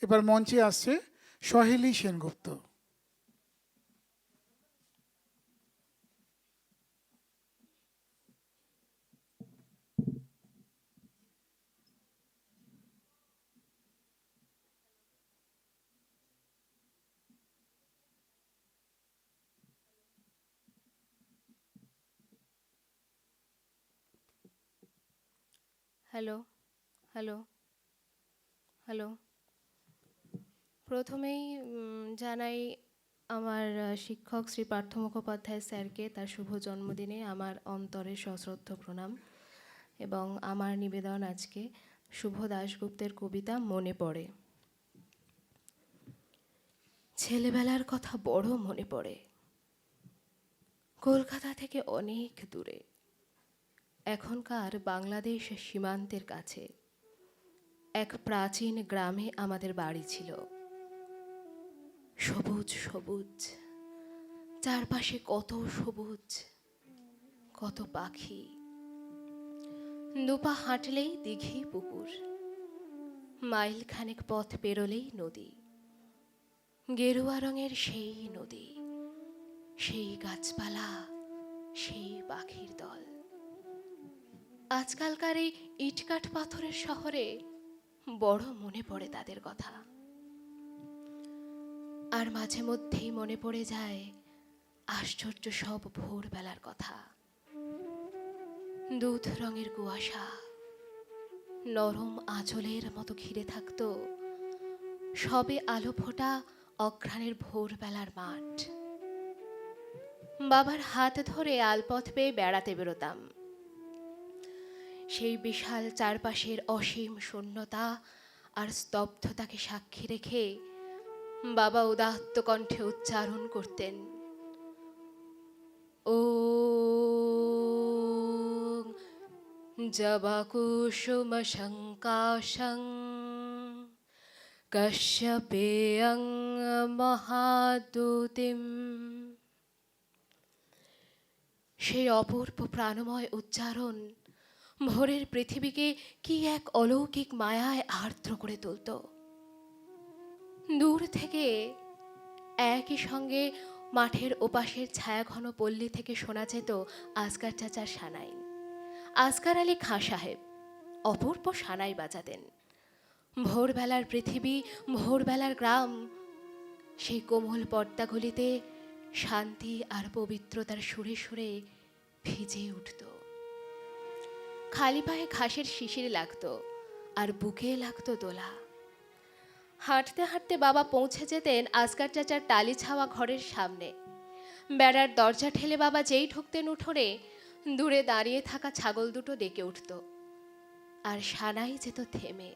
এবার মঞ্চে আসছে সহেলি সেনগুপ্ত। Hello, hello, hello. প্রথমেই জানাই আমার শিক্ষক শ্রী পার্থ মুখোপাধ্যায় স্যারকে তার শুভ জন্মদিনে আমার অন্তরের সশ্রদ্ধ প্রণাম এবং আমার নিবেদন আজকে শুভ দাশগুপ্তের কবিতা মনে পড়ে। ছেলেবেলার কথা বড় মনে পড়ে, কলকাতা থেকে অনেক দূরে, এখনকার বাংলাদেশ সীমান্তের কাছে এক প্রাচীন গ্রামে আমাদের বাড়ি ছিল। সবুজ সবুজ, চারপাশে কত সবুজ, কত পাখি, দুপা হাঁটলেই দিঘি পুকুর, মাইল খানেক পথ পেরোলেই নদী, গেরুয়া রঙের সেই নদী, সেই গাছপালা, সেই পাখির দল। আজকালকার এই ইটকাঠ পাথরের শহরে বড় মনে পড়ে তাদের কথা। আর মাঝে মধ্যেই মনে পড়ে যায় আশ্চর্য সব ভোরবেলার কথা। দুধ রঙের কুয়াশা নরম আঁচলের মতো ঘিরে থাকতো সবে আলো ফোটা অঘ্রাণের ভোরবেলার মাঠ। বাবার হাত ধরে আলপথ পেয়ে বেড়াতে বেরোতাম। সেই বিশাল চারপাশের অসীম শূন্যতা আর স্তব্ধতাকে সাক্ষী রেখে বাবা উদাত্ত কণ্ঠে উচ্চারণ করতেন, ও জবাকুসুম শঙ্কাশং কশ্যপেয়ং মহাদুতিম। সেই অপূর্ব প্রাণময় উচ্চারণ ভোরের পৃথিবীকে কি এক অলৌকিক মায়ায় আর্দ্র করে তুলত। দূর থেকে একই সঙ্গে মাঠের ওপাশের ছায়াঘন পল্লী থেকে শোনা যেত আসগার চাচার সানাই। আসগার আলী খাঁ সাহেব অপূর্ব সানাই বাজাতেন। ভোরবেলার পৃথিবী, ভোরবেলার গ্রাম, সেই কোমল পর্দাগুলিতে শান্তি আর পবিত্রতার সুরে সুরে ভিজে উঠত। খালি পায়ে ঘাসের শিশির লাগতো আর বুকে লাগতো দোলা। হাঁটতে হাঁটতে বাবা পৌঁছে যেতেন আসগার চাচার টালি ছাওয়া ঘরের সামনে। বেড়ার দরজা ঠেলে বাবা যেই ঢুকতেন উঠোনে, দূরে দাঁড়িয়ে থাকা ছাগল দুটো ডেকে উঠত আর সানাই যেত থেমে।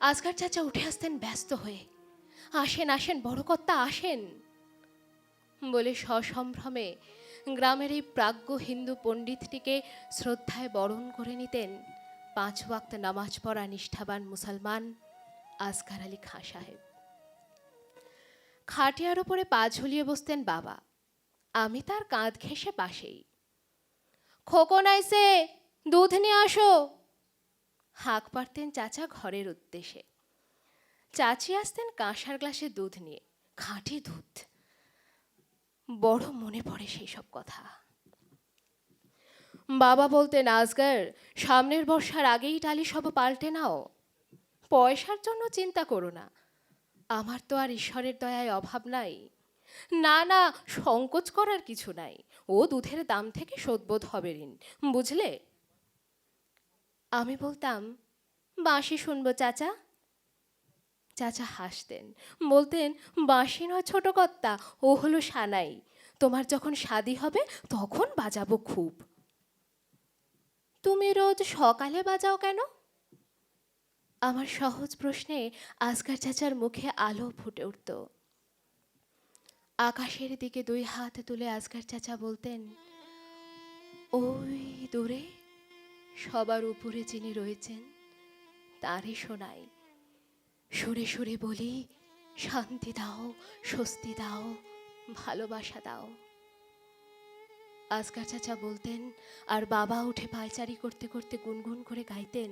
আসগার চাচা উঠে আসতেন ব্যস্ত হয়ে, আসেন আসেন বড় কর্তা আসেন বলে সসম্ভ্রমে গ্রামের এই প্রাজ্ঞ হিন্দু পণ্ডিতটিকে শ্রদ্ধায় বরণ করে নিতেন 5 ওয়াক্ত নামাজ পড়া নিষ্ঠাবান মুসলমান আসগার আলী খাঁ সাহেব। খাটিয়ার উপরে পা ঝুলিয়ে বসতেন বাবা, আমি তার কাঁধ ঘেঁষে পাশেই। খোকন আইসে, দুধ নিয়ে আসো, হাঁক পারতেন চাচা ঘরের উদ্দেশ্যে। চাচি আসতেন কাঁসার গ্লাসে দুধ নিয়ে, খাঁটি দুধ। বড় মনে পড়ে সেই সব কথা। বাবা বলতেন, আসগার, সামনের বর্ষার আগেই টালি সব পাল্টে নাও, পয়সার জন্য চিন্তা করো না, আমার তো আর ঈশ্বরের দয়ায় অভাব নাই। না না, সংকোচ করার কিছু নাই, ও দুধের দাম থেকে শোধবোধ হবে ঋণ, বুঝলে? আমি বলতাম, বাঁশি শুনবো চাচা। চাচা হাসতেন, বলতেন, বাঁশি নয় ছোট কর্তা, ও হলো সানাই, তোমার যখন শাদি হবে তখন বাজাবো খুব। তুমি রোজ সকালে বাজাও কেন? আমার সহজ প্রশ্নে আসগার চাচার মুখে আলো ফুটে উঠত। আকাশের দিকে 2 হাত তুলে আসগার চাচা বলতেন, ওই দূরে সবার উপরে যিনি রয়েছেন তারই শোনাই, সুরে সুরে বলি, শান্তি দাও, স্বস্তি দাও, ভালোবাসা দাও। আসগার চাচা বলতেন আর বাবা উঠে পায়চারি করতে করতে গুনগুন করে গাইতেন,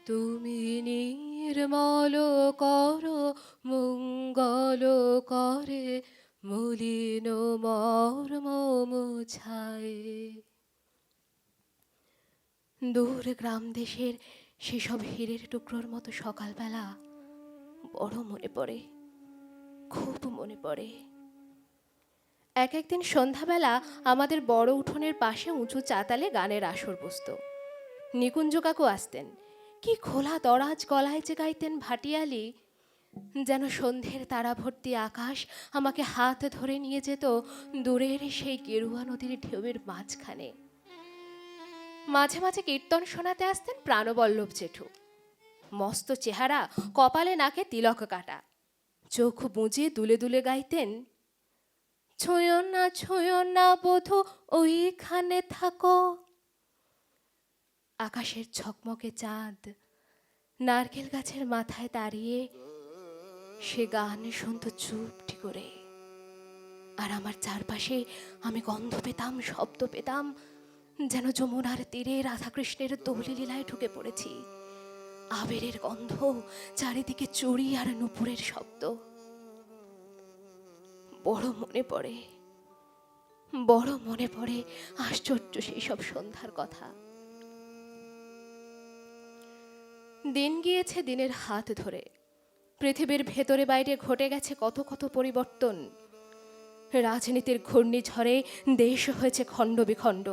তুমি নির্মল কর মঙ্গল করে মলিন মর্ম মুছায়। দূর গ্রাম দেশের সেসব হীরের টুকরোর মতো সকালবেলা বড় মনে পড়ে, খুব মনে পড়ে। এক একদিন সন্ধ্যাবেলা আমাদের বড় উঠোনের পাশে উঁচু চাতালে গানের আসর বসত। নিকুঞ্জ কাকু আসতেন, কি খোলা দরাজ গলায় যে গাইতেন ভাটিয়ালি, যেন সন্ধ্যের তারা ভর্তি আকাশ আমাকে হাত ধরে নিয়ে যেত দূরের সেই গেরুয়া নদীর ঢেউয়ের মাঝখানে। মাঝে মাঝে কীর্তন শোনাতে আসতেন প্রাণবল্লভ জেঠু। মস্ত চেহারা, কপালে নাকে তিলক কাটা, চোখ বুঁজে দুলে দুলে গাইতেন, ছুঁয়ো না বধূ ওইখানে থাকো। আকাশের ঝকমকে চাঁদ নারকেল গাছের মাথায় দাঁড়িয়ে সে গান শুনত চুপটি করে। আর আমার চারপাশে আমি গন্ধ পেতাম, শব্দ পেতাম, যেন যমুনার তীরে রাধাকৃষ্ণের দোলি লীলায় ঢুকে পড়েছি। আবেরের গন্ধ, চারিদিকে চুড়ি আর নুপুরের শব্দ। বড় মনে পড়ে, বড় মনে পড়ে আশ্চর্য সেই সব সন্ধ্যার কথা। দিন গিয়েছে দিনের হাত ধরে, পৃথিবীর ভেতরে বাইরে ঘটে গেছে কত কত পরিবর্তন। রাজনীতির ঘূর্ণিঝড়ে দেশ হয়েছে খণ্ড বিখণ্ড।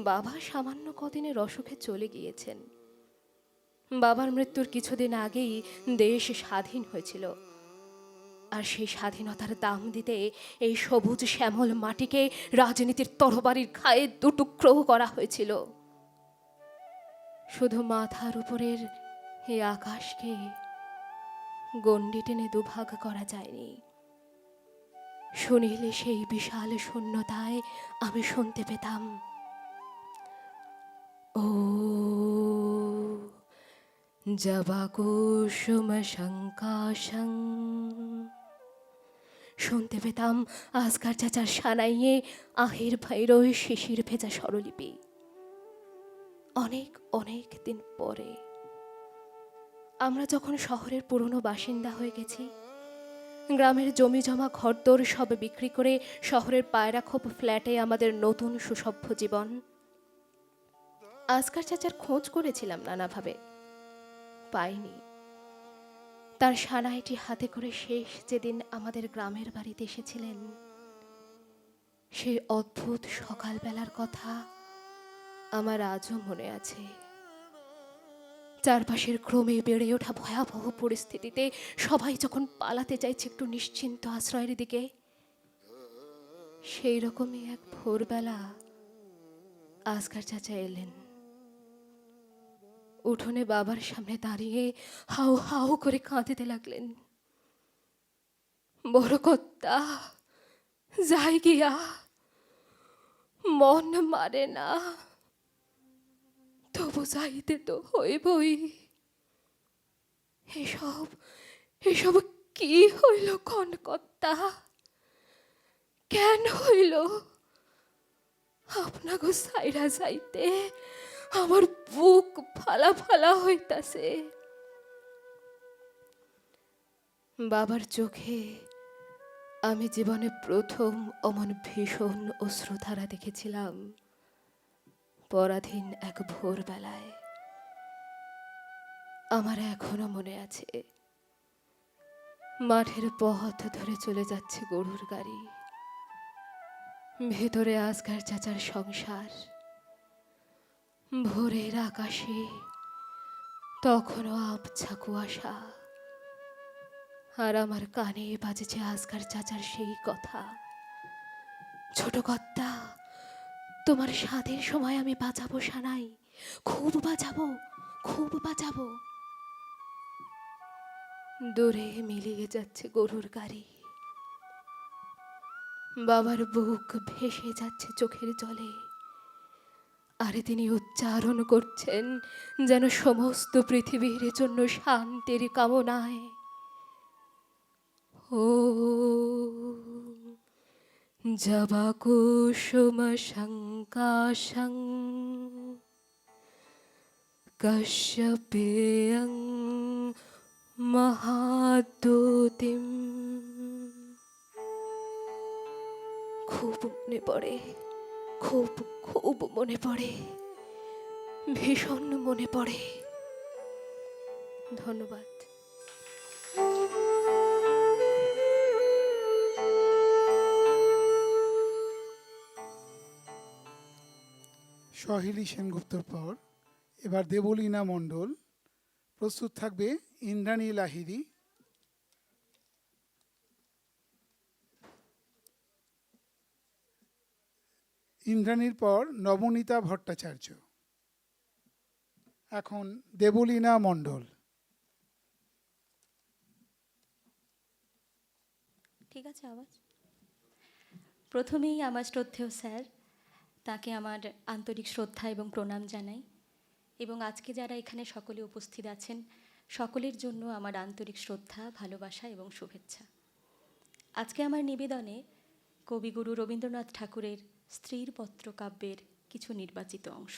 বাবা সামান্য কদিনের অসুখে চলে গিয়েছেন। বাবার মৃত্যুর কিছুদিন আগেই দেশ স্বাধীন হয়েছিল, আর সেই স্বাধীনতার দাম দিতে এই সবুজ শ্যামল মাটিকে রাজনীতির তরবারির খায়ে দুটুকরো করা হয়েছিল। শুধু মাথার উপরের এই আকাশকে গণ্ডি টেনে দুভাগ করা যায়নি। শুনিলে সেই বিশাল শূন্যতায় আমি শুনতে পেতাম, ও জবাকুসুম শঙ্কাশং। শুনতে পেতাম আজকার চাচার সানাইয়ে আহের ভৈরয় শিশির ভেজা স্বরলিপি। অনেক অনেক দিন পরে আমরা যখন শহরের পুরনো বাসিন্দা হয়ে গেছি, গ্রামের জমি জমা ঘরদোর সব বিক্রি করে শহরের পায়রাখোপ ফ্ল্যাটে আমাদের নতুন সুসভ্য জীবন। আজকার চাচার খোঁজ করেছিলাম নানাভাবে, পাইনি। তার সানাইটি হাতে করে শেষ যেদিন আমাদের গ্রামের বাড়িতে এসেছিলেন, সেই অদ্ভুত সকালবেলার কথা আমার আজও মনে আছে। চারপাশের ক্রমে বেড়ে ওঠা ভয়াবহ পরিস্থিতিতে সবাই যখন পালাতে চাইছে একটু নিশ্চিন্ত আশ্রয়ের দিকে, সেই রকমই এক ভোরবেলা আজকার চাচা এলেন। উঠোনে বাবার সামনে দাঁড়িয়ে হাউ হাউ করে কাঁদতে লাগলেন। বড় কর্তা, যাই গিয়া, মন মানে না, তবু যাইতে তো হইবই। এসব এসব কি হইল কর্তা? কেন হইল? আপনাকে সাইরা যাইতে আমার বুক ফালা ফালা হইতাছে। বাবার চোখে আমি জীবনে প্রথম অমন ভীষণ অশ্রুধারা দেখেছিলাম পরাধীন এক ভোরবেলায়। আমার এখনো মনে আছে, মাঠের পথ ধরে চলে যাচ্ছে গরুর গাড়ি, ভেতরে আজকার চাচার সংসার। ভোরের আকাশে তখনও আবছা কুয়াশা, আর আমার কানে বাজেছে আজকার চাচার সেই কথা, ছোট কর্তা, তোমার স্বাদের সময় আমি বাজাবো সানাই, খুব বাজাবো, খুব বাজাবো। দূরে মিলিয়ে যাচ্ছে গরুর গাড়ি, বাবার বুক ভেসে যাচ্ছে চোখের জলে, আর তিনি উচ্চারণ করছেন যেন সমস্ত পৃথিবীর জন্য শান্তির কামনায়, ও জবাকুসুম শঙ্কাশং কশ্যপেয়ং মহাদ্যুতিম। খুব মনে পড়ে, খুব খুব মনে পড়ে, ভীষণ মনে পড়ে। ধন্যবাদ। সহেলি সেনগুপ্তর পর এবার দেবলীনা মণ্ডল। প্রস্তুত থাকবে ইন্দ্রাণী লাহিড়ী। ইন্দ্রাণীর পর নবনীতা ভট্টাচার্য। এখন দেবলীনা মণ্ডল। ঠিক আছে আওয়াজ। প্রথমেই আমার শ্রদ্ধেয় স্যার, তাকে আমার আন্তরিক শ্রদ্ধা এবং প্রণাম জানাই, এবং আজকে যারা এখানে সকলে উপস্থিত আছেন সকলের জন্য আমার আন্তরিক শ্রদ্ধা, ভালোবাসা এবং শুভেচ্ছা। আজকে আমার নিবেদনে কবিগুরু রবীন্দ্রনাথ ঠাকুরের স্ত্রীর পত্র কাব্যের কিছু নির্বাচিত অংশ।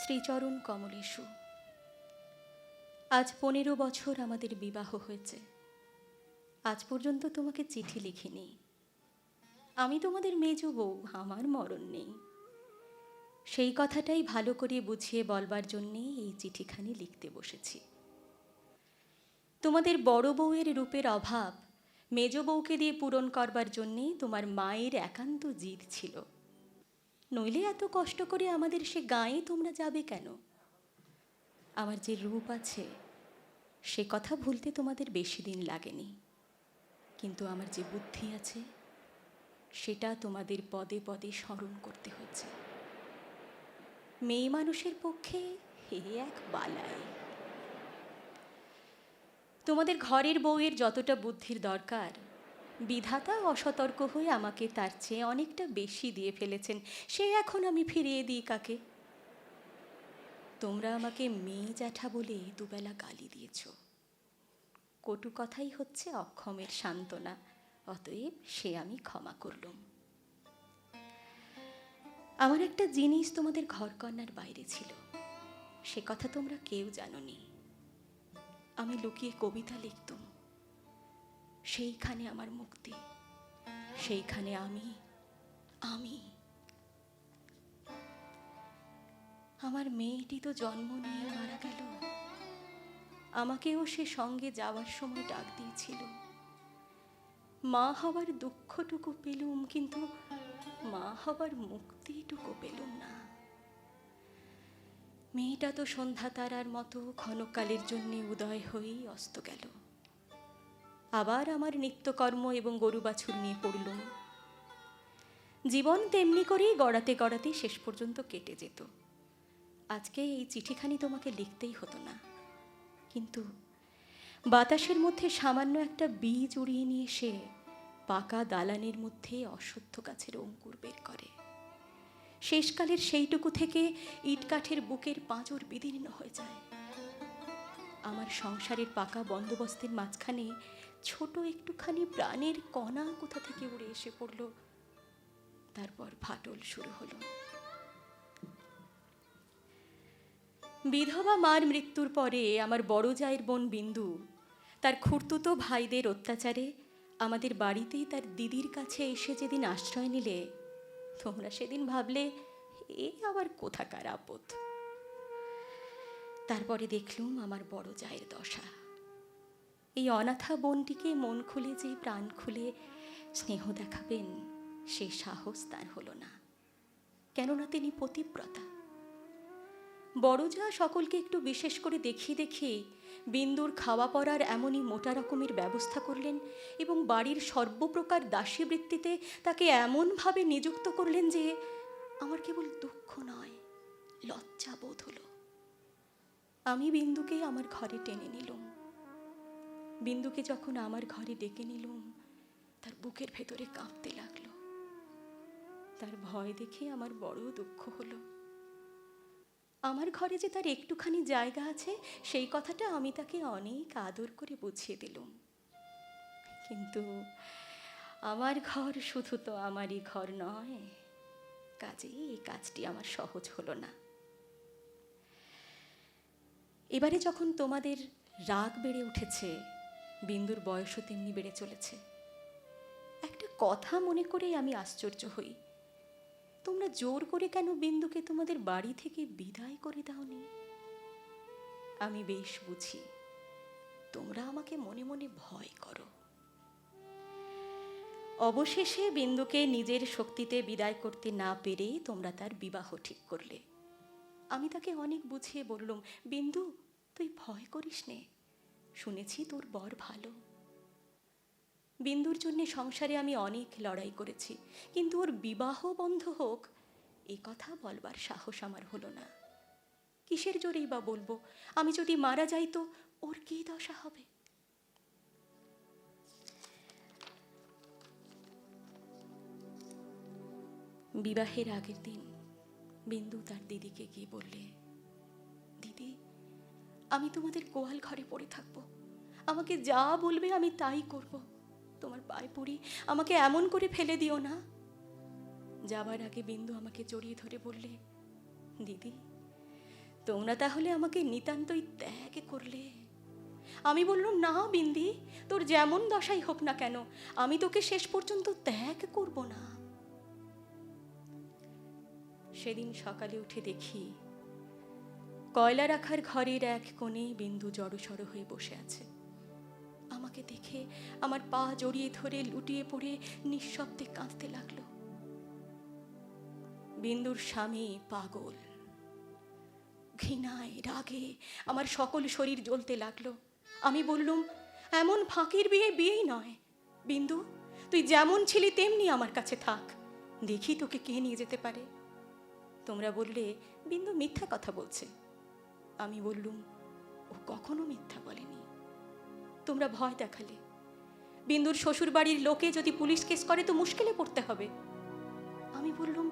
শ্রীচরণ কমলেশু। আজ 15 বছর আমাদের বিবাহ হয়েছে। আজ পর্যন্ত তোমাকে চিঠি লিখিনি। আমি তোমাদের মেজ বউ, আমার মরণ নেই। সেই কথাটাই ভালো করে বুঝিয়ে বলবার জন্যেই এই চিঠিখানি লিখতে বসেছি। তোমাদের বড় বউয়ের রূপের অভাব মেজ বউকে দিয়ে পূরণ করবার জন্যেই তোমার মায়ের একান্ত জিদ ছিল। নইলে এত কষ্ট করে আমাদের সে গাঁয়ে তোমরা যাবে কেন? আমার যে রূপ আছে সে কথা ভুলতে তোমাদের বেশি দিন লাগেনি, কিন্তু আমার যে বুদ্ধি আছে সেটা তোমাদের পদে পদে স্মরণ করতে হয়েছে। মেয়ে মানুষের পক্ষে হে এক বালাই। তোমাদের ঘরের বউয়ের যতটা বুদ্ধির দরকার বিধাতা অসতর্ক হয়ে আমাকে তার চেয়ে অনেকটা বেশি দিয়ে ফেলেছেন। সে এখন আমি ফিরিয়ে দিই কাকে? তোমরা আমাকে মেয়ে জ্যাঠা বলে দুবেলা গালি দিয়েছ। কটু কথাই হচ্ছে অক্ষমের সান্ত্বনা, অতএব সে আমি ক্ষমা করলুম। আমার একটা জিনিস তোমাদের ঘরকন্নার বাইরে ছিল, সে কথা তোমরা কেউ জানোনি। আমি লুকিয়ে কবিতা লিখতুম, সেইখানে আমার মুক্তি, সেইখানে আমি আমি আমার মেয়েটি তো জন্ম নিয়ে মারা গেল, আমাকেও সে সঙ্গে যাওয়ার সময় ডাক দিয়েছিল। মা হবার দুঃখটুকু পেলুম, কিন্তু মা হবার মুক্তিটুকু পেলুম না। মেয়েটা তো সন্ধ্যা তারার মতো ক্ষণকালের জন্য উদয় হয়েই অস্ত গেল। আবার আমার নিত্যকর্ম এবং গরু বাছুর নিয়ে পড়লুম। জীবন তেমনি করেই গড়াতে গড়াতে শেষ পর্যন্ত কেটে যেত। আজকে এই চিঠিখানি তোমাকে লিখতেই হতো না, কিন্তু বাতাসের মধ্যে সামান্য একটা বীজ উড়িয়ে নিয়ে সে পাকা দালানের মধ্যে অশ্বত্থ গাছের অঙ্কুর বের করে। শেষকালের সেইটুকু থেকে ইটকাঠের বুকের পাঁজর বিদীর্ণ হয়ে যায়। আমার সংসারের পাকা বন্দোবস্তের মাঝখানে ছোট একটুখানি প্রাণের কণা কোথা থেকে উড়ে এসে পড়ল। তারপর ফাটল শুরু হলো। বিধবা মার মৃত্যুর পরে আমার বড় জায়ের বোন বিন্দু তার খুড়তুতো ভাইদের অত্যাচারে আমাদের বাড়িতেই তার দিদির কাছে এসে যেদিন আশ্রয় নিলে, তোমরা সেদিন ভাবলে এ আবার কোথাকার আপদ। তারপরে দেখলুম আমার বড় জায়ের দশা। এই অনাথা বোনটিকে মন খুলে যে প্রাণ খুলে স্নেহ দেখাবেন সে সাহস তার হলো না, কেননা তিনি পতিব্রতা। বড় যা সকলকে একটু বিশেষ করে দেখিয়ে দেখিয়ে বিন্দুর খাওয়া পড়ার এমনই মোটা রকমের ব্যবস্থা করলেন এবং বাড়ির সর্বপ্রকার দাসী বৃত্তিতে তাকে এমনভাবে নিযুক্ত করলেন যে আমার কেবল দুঃখ নয়, লজ্জা বোধ হলো। আমি বিন্দুকে আমার ঘরে টেনে নিলুম। বিন্দুকে যখন আমার ঘরে ডেকে নিলুম, তার বুকের ভেতরে কাঁপতে লাগলো। তার ভয় দেখে আমার বড় দুঃখ হলো। আমার ঘরে যে তার একটুখানি জায়গা আছে সেই কথাটা আমি তাকে অনেক আদর করে বুঝিয়ে দিলুম। কিন্তু আমার ঘর শুধু তো আমারই ঘর নয়, কাজেই এই কাজটি আমার সহজ হলো না। এবারে যখন তোমাদের রাগ বেড়ে উঠেছে, বিন্দুর বয়সও তেমনি বেড়ে চলেছে, একটা কথা মনে করেই আমি আশ্চর্য হই, তোমরা জোর করে কেন বিন্দুকে তোমাদের বাড়ি থেকে বিদায় করে দাওনি? আমি বেশ বুঝি তোমরা আমাকে মনে মনে ভয় করো। অবশেষে বিন্দুকে নিজের শক্তিতে বিদায় করতে না পেরে তোমরা তার বিবাহ ঠিক করলে। আমি তাকে অনেক বুঝিয়ে বললুম, বিন্দু তুই ভয় করিস নে, শুনেছি তোর বর ভালো। বিন্দুর জন্যে সংসারে আমি অনেক লড়াই করেছি, কিন্তু ওর বিবাহ বন্ধ হোক এ কথা বলবার সাহস আমার হলো না। কিসের জোরেই বা বলবো? আমি যদি মারা যাই তো ওর কি দশা হবে? বিবাহের আগের দিন বিন্দু তার দিদিকে গিয়ে বললে, দিদি আমি তোমাদের গোয়াল ঘরে পড়ে থাকবো, আমাকে যা বলবে আমি তাই করব, তোমার পায়ে পড়ি, আমাকে এমন করে ফেলে দিও না। যাবার আগে বিন্দু আমাকে জড়িয়ে ধরে বললে, দিদি তোমরা তাহলে আমাকে নিতান্তই ত্যাগ করলে। আমি বললাম, না বিন্দি, তোর যেমন দশাই হোক না কেন আমি তোকে শেষ পর্যন্ত ত্যাগ করব না। সেদিন সকালে উঠে দেখি কয়লা রাখার ঘরের এক কোণে বিন্দু জড়সড় হয়ে বসে আছে। আমাকে দেখে আমার পা জড়িয়ে ধরে লুটিয়ে পড়ে নিঃশব্দে কাঁদতে লাগলো। বিন্দুর স্বামী পাগল। ঘৃণায় রাগে আমার সকল শরীর জ্বলতে লাগলো। আমি বললুম, এমন ফাঁকির বিয়েই নয়। বিন্দু তুই যেমন ছিলি তেমনি আমার কাছে থাক, দেখি তোকে কে নিয়ে যেতে পারে। তোমরা বললে বিন্দু মিথ্যা কথা বলছে। আমি বললুম, ও কখনো মিথ্যা বলেনি। তোমরা ভয় দেখালে। বিন্দুর শ্বশুর বাড়ির লোকে যদি পুলিশ কেস করে তো মুশকিলে পড়তে হবে। আমি বললুম,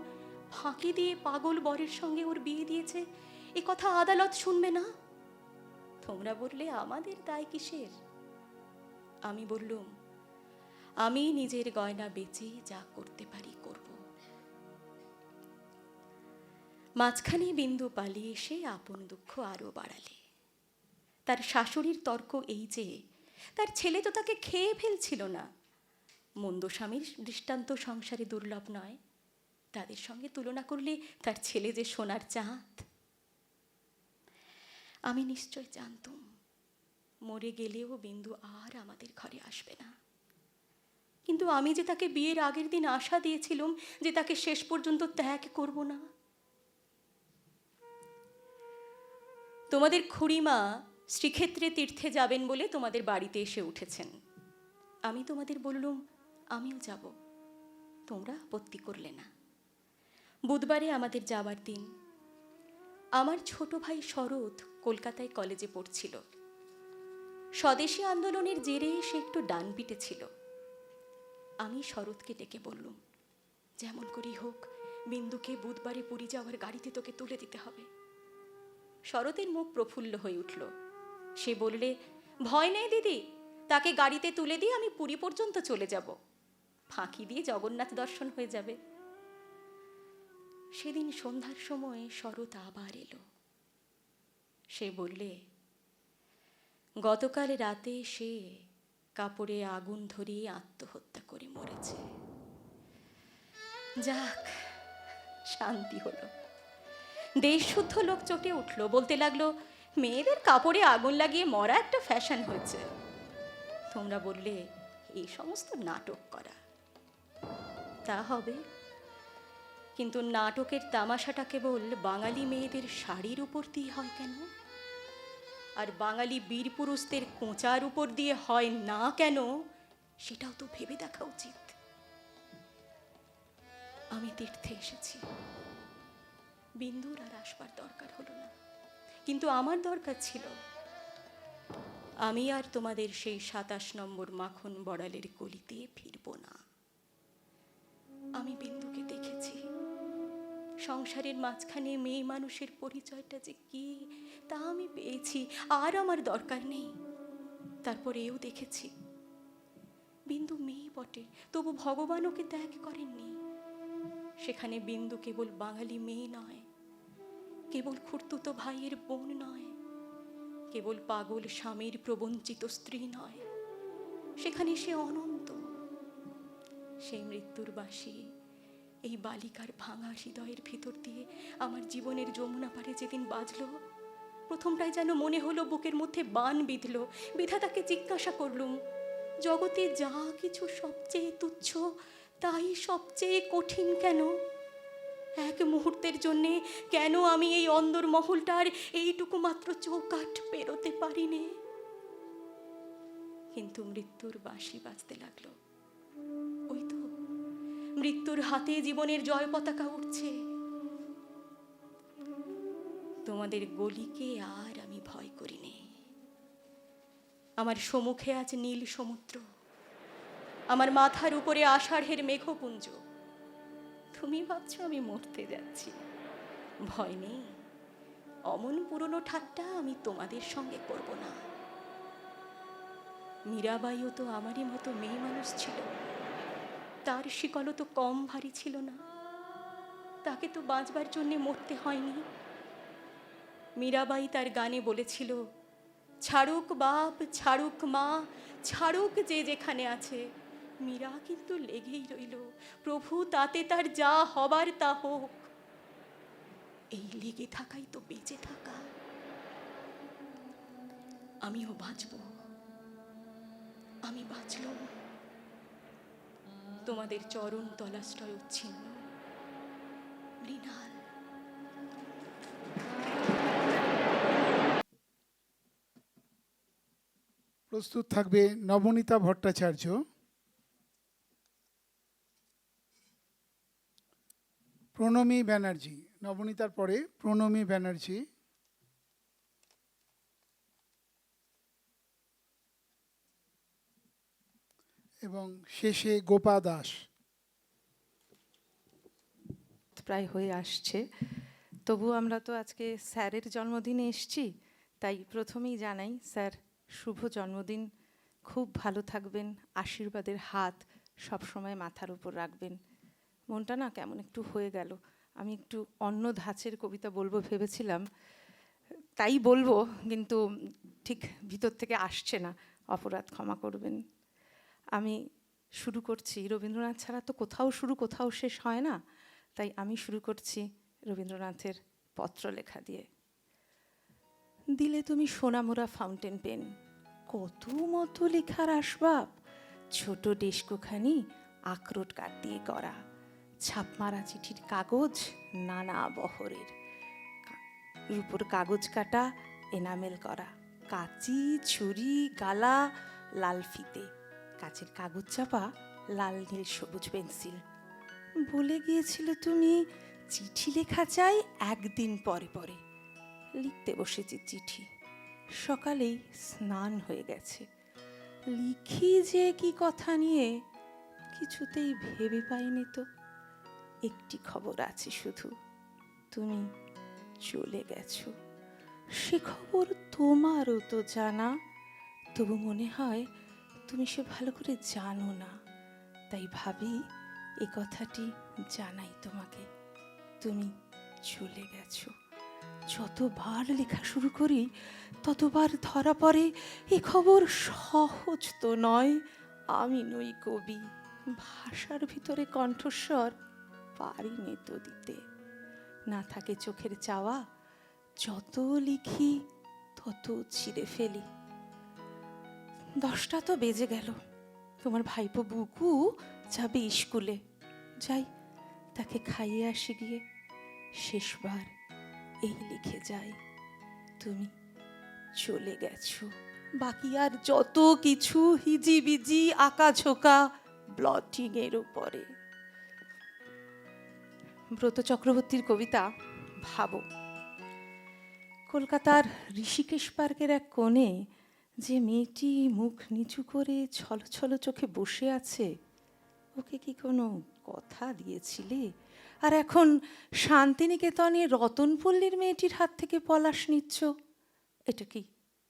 ফাঁকি দিয়ে পাগল বরের সঙ্গে ওর বিয়ে দিয়েছে, এ কথা আদালত শুনবে না। তোমরা বললে, আমাদের দায় কিসের? আমি বললুম, আমি নিজের গয়না বেচে যা করতে পারি করব। মাঝখানে বিন্দু পালিয়ে এসে আপন দুঃখ আরো বাড়ালে। তার শাশুড়ির তর্ক এই যে, তার ছেলে তো তাকে খেয়ে ফেলছিল না। মন্দ স্বামীর দৃষ্টান্ত সংসারে দুর্লভ নয়, তাদের সঙ্গে তুলনা করলে তার ছেলে যে সোনার চাঁদ। আমি নিশ্চয় জানতুম মরে গেলেও বিন্দু আর আমাদের ঘরে আসবে না, কিন্তু আমি যে তাকে বিয়ের আগের দিন আশা দিয়েছিলাম যে তাকে শেষ পর্যন্ত ত্যাগ করব না। তোমাদের খুড়িমা শ্রীক্ষেত্রে তীর্থে যাবেন বলে তোমাদের বাড়িতে এসে উঠেছেন। আমি তোমাদের বললুম, আমিও যাব। তোমরা আপত্তি করলে না। বুধবারে আমাদের যাবার দিন। আমার ছোট ভাই শরৎ কলকাতায় কলেজে পড়ছিল। স্বদেশী আন্দোলনের জেরে সে একটু ডান পিটে ছিল। আমি শরৎকে ডেকে বললুম, যেমন করেই হোক বিন্দুকে বুধবারে পুরী যাওয়ার গাড়িতে তোকে তুলে দিতে হবে। শরতের মুখ প্রফুল্ল হয়ে উঠল। সে বললে, ভয় নেই দিদি, তাকে গাড়িতে তুলে দিয়ে আমি পুরী পর্যন্ত চলে যাব, ফাঁকি দিয়ে জগন্নাথ দর্শন হয়ে যাবে। সেদিন সন্ধ্যার সময় শরৎ আবার এলো। সে বললে, গতকাল রাতে সে কাপড়ে আগুন ধরিয়ে আত্মহত্যা করে মরেছে। যাক, শান্তি হলো। দেশ শুদ্ধ লোক চটে উঠল, বলতে লাগলো, মেয়েদের কাপড়ে আগুন লাগিয়ে মরা একটা ফ্যাশন হয়েছে। তোমরা বললে, এই সমস্ত নাটক করা। তা হবে, কিন্তু নাটকের তামাশাটা কেবল বাঙালি মেয়েদের শাড়ির উপর দিয়ে হয় কেন, আর বাঙালি বীর পুরুষদের কোঁচার উপর দিয়ে হয় না কেন, সেটাও তো ভেবে দেখা উচিত। আমি তীর্থে এসেছি, বিন্দুর আর আসবার দরকার হলো না, কিন্তু আমার দরকার ছিল। আমি আর তোমাদের সেই 27 নম্বর মাখন বড়ালের গলিতে ফিরব না। আমি বিন্দুকে দেখেছি। সংসারের মাঝখানে মেয়ে মানুষের পরিচয়টা যে কি তা আমি পেয়েছি, আর আমার দরকার নেই। তারপরে এও দেখেছি, বিন্দু মেয়ে বটে, তবু ভগবান ওকে ত্যাগ করেননি। সেখানে বিন্দু কেবল বাঙালি মেয়ে নয়, কেবল খুড়তুতো ভাইয়ের বোন নয়, কেবল পাগল স্বামীর প্রবঞ্চিত স্ত্রী নয়, সেখানে সে অনন্ত। সেই মৃত্যুর বাসী এই বালিকার ভাঙা হৃদয়ের ভিতর দিয়ে আমার জীবনের যমুনা পারে যেদিন বাজল, প্রথমটাই যেন মনে হলো বুকের মধ্যে বান বিঁধল। বিধাতাকে জিজ্ঞাসা করলুম, জগতে যা কিছু সবচেয়ে তুচ্ছ তাই সবচেয়ে কঠিন কেন? এক মুহূর্তের জন্যে কেন আমি এই অন্দর মহলটার এইটুকু মাত্র চৌকাঠ পেরোতে পারিনে? কিন্তু মৃত্যুর বাঁশি বাজতে লাগলো। ওই তো মৃত্যুর হাতে জীবনের জয় পতাকা উঠছে। তোমাদের গলিকে আর আমি ভয় করিনি। আমার সম্মুখে আজ নীল সমুদ্র, আমার মাথার উপরে আষাঢ়ের মেঘপুঞ্জ। তুমি ভাবছো আমি মরতে যাচ্ছি? ভয় নেই, অমন পুরনো ঠাট্টা আমি তোমাদের সঙ্গে করব না। মীরাবাইও তো আমারই মতো মেয়ে মানুষ ছিল, তার শিকলও তো কম ভারী ছিল না, তাকে তো বাঁচবার জন্যে মরতে হয়নি। মীরাবাই তার গানে বলেছিল, ছাড়ুক বাপ ছাড়ুক মা ছাড়ুক যে যেখানে আছে। মীরা কিন্তু লেগেই রইল, প্রভু তাতে তার যা হবার তা হোক। এই লেগে থাকাই তো বেঁচে থাকা। আমিও বাঁচব, আমি বাঁচলাম। তোমাদের চরণ তলাশ্রয় উচ্ছিন্ন, মৃণাল। প্রস্তুত থাকবে নবনীতা ভট্টাচার্য। প্রণমী ব্যানার্জি, নবনীতার পরে প্রণমী ব্যানার্জি। এবং শেষে গোপা দাস। প্রায় হয়ে আসছে, তবু আমরা তো আজকে স্যারের জন্মদিনে এসেছি, তাই প্রথমেই জানাই স্যার শুভ জন্মদিন। খুব ভালো থাকবেন, আশীর্বাদের হাত সবসময় মাথার উপর রাখবেন। মনটা না কেমন একটু হয়ে গেল, আমি একটু অন্য ধাঁচের কবিতা বলবো ভেবেছিলাম, তাই বলবো, কিন্তু ঠিক ভিতর থেকে আসছে না, অপরাধ ক্ষমা করবেন। আমি শুরু করছি, রবীন্দ্রনাথ ছাড়া তো কোথাও শুরু কোথাও শেষ হয় না, তাই আমি শুরু করছি রবীন্দ্রনাথের পত্রলেখা দিয়ে। দিলে তুমি সোনামোরা ফাউন্টেন পেন, কত মতো লেখার আসবাব, ছোট ডেস্কোখানি আখরোট কাঠ দিয়ে করা, ছাপমারা চিঠির কাগজ নানা বহরের, রূপোর কাগজ কাটা এনামেল করা, কাঁচি ছুরি গালা লাল ফিতে, কাচের কাগজ চাপা লাল নীল সবুজ পেন্সিল। বলে গিয়েছিলে তুমি চিঠি লেখা চাই একদিন পরে পরে। লিখতে বসেছি চিঠি, সকালেই স্নান হয়ে গেছে। লিখি যে কি কথা নিয়ে কিছুতেই ভেবে পাইনি তো। একটি খবর আছে শুধু, তুমি চলে গেছো। সে খবর তোমারও তো জানা, তবু মনে হয় তুমি সে ভালো করে জানো না। তাই ভাবি এ কথাটি জানাই তোমাকে, তুমি চলে গেছো। যতবার লেখা শুরু করি ততবার ধরা পড়ে এ খবর সহজ তো নয়। আমি নই কবি, ভাষার ভিতরে কণ্ঠস্বর পারিনি তো দিতে। না থাকে চোখের চাওয়া, যত লিখি তত ছিঁড়ে ফেলি। 10টা তো বেজে গেল, তোমার ভাইপো বুকু যাবে স্কুলে। যাই তাকে খাইয়ে আসি গিয়ে। শেষবার এই লিখে যাই, তুমি চলে গেছো। বাকি আর যত কিছু হিজিবিজি আঁকাঝোঁকা ব্লটিং এর উপরে। ব্রত চক্রবর্তীর কবিতা ভাবো। কলকাতার ঋষিকেশ পার্কের এক কোণে যে মেয়েটি মুখ নিচু করে ছলছল চোখে বসে আছে, ওকে কি কোনো কথা দিয়েছিলে? আর এখন শান্তিনিকেতনে রতনপল্লীর মেয়েটির হাত থেকে পলাশ নিচ্ছ, এটা কি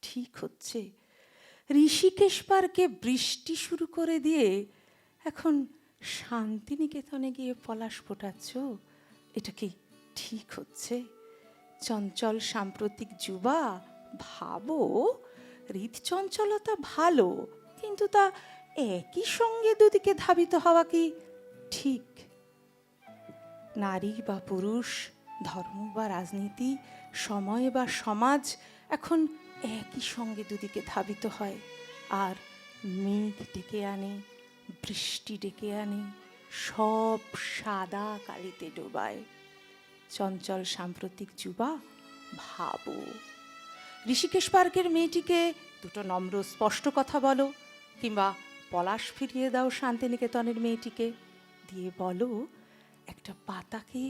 ঠিক হচ্ছে? ঋষিকেশ পার্কে বৃষ্টি শুরু করে দিয়ে এখন শান্তিনিকেতনে গিয়ে পলাশ ফোটাচ্ছ, এটা কি ঠিক হচ্ছে? চঞ্চল সাম্প্রতিক যুবা, ভাবো, হৃদচঞ্চলতা ভালো, কিন্তু তা একই সঙ্গে দুদিকে ধাবিত হওয়া কি ঠিক? নারী বা পুরুষ, ধর্ম বা রাজনীতি, সময় বা সমাজ এখন একই সঙ্গে দুদিকে ধাবিত হয়, আর মেঘ ডেকে আনে, বৃষ্টি ডেকে আনে, সব সাদা কালিতে ডোবায়। চঞ্চল সাম্প্রতিক যুবা, ভাবো, ঋষিকেশ পার্কের মেয়েটিকে দুটো নম্র স্পষ্ট কথা বলো, কিংবা পলাশ ফিরিয়ে দাও শান্তিনিকেতনের মেয়েটিকে, দিয়ে বলো একটা পাতাকে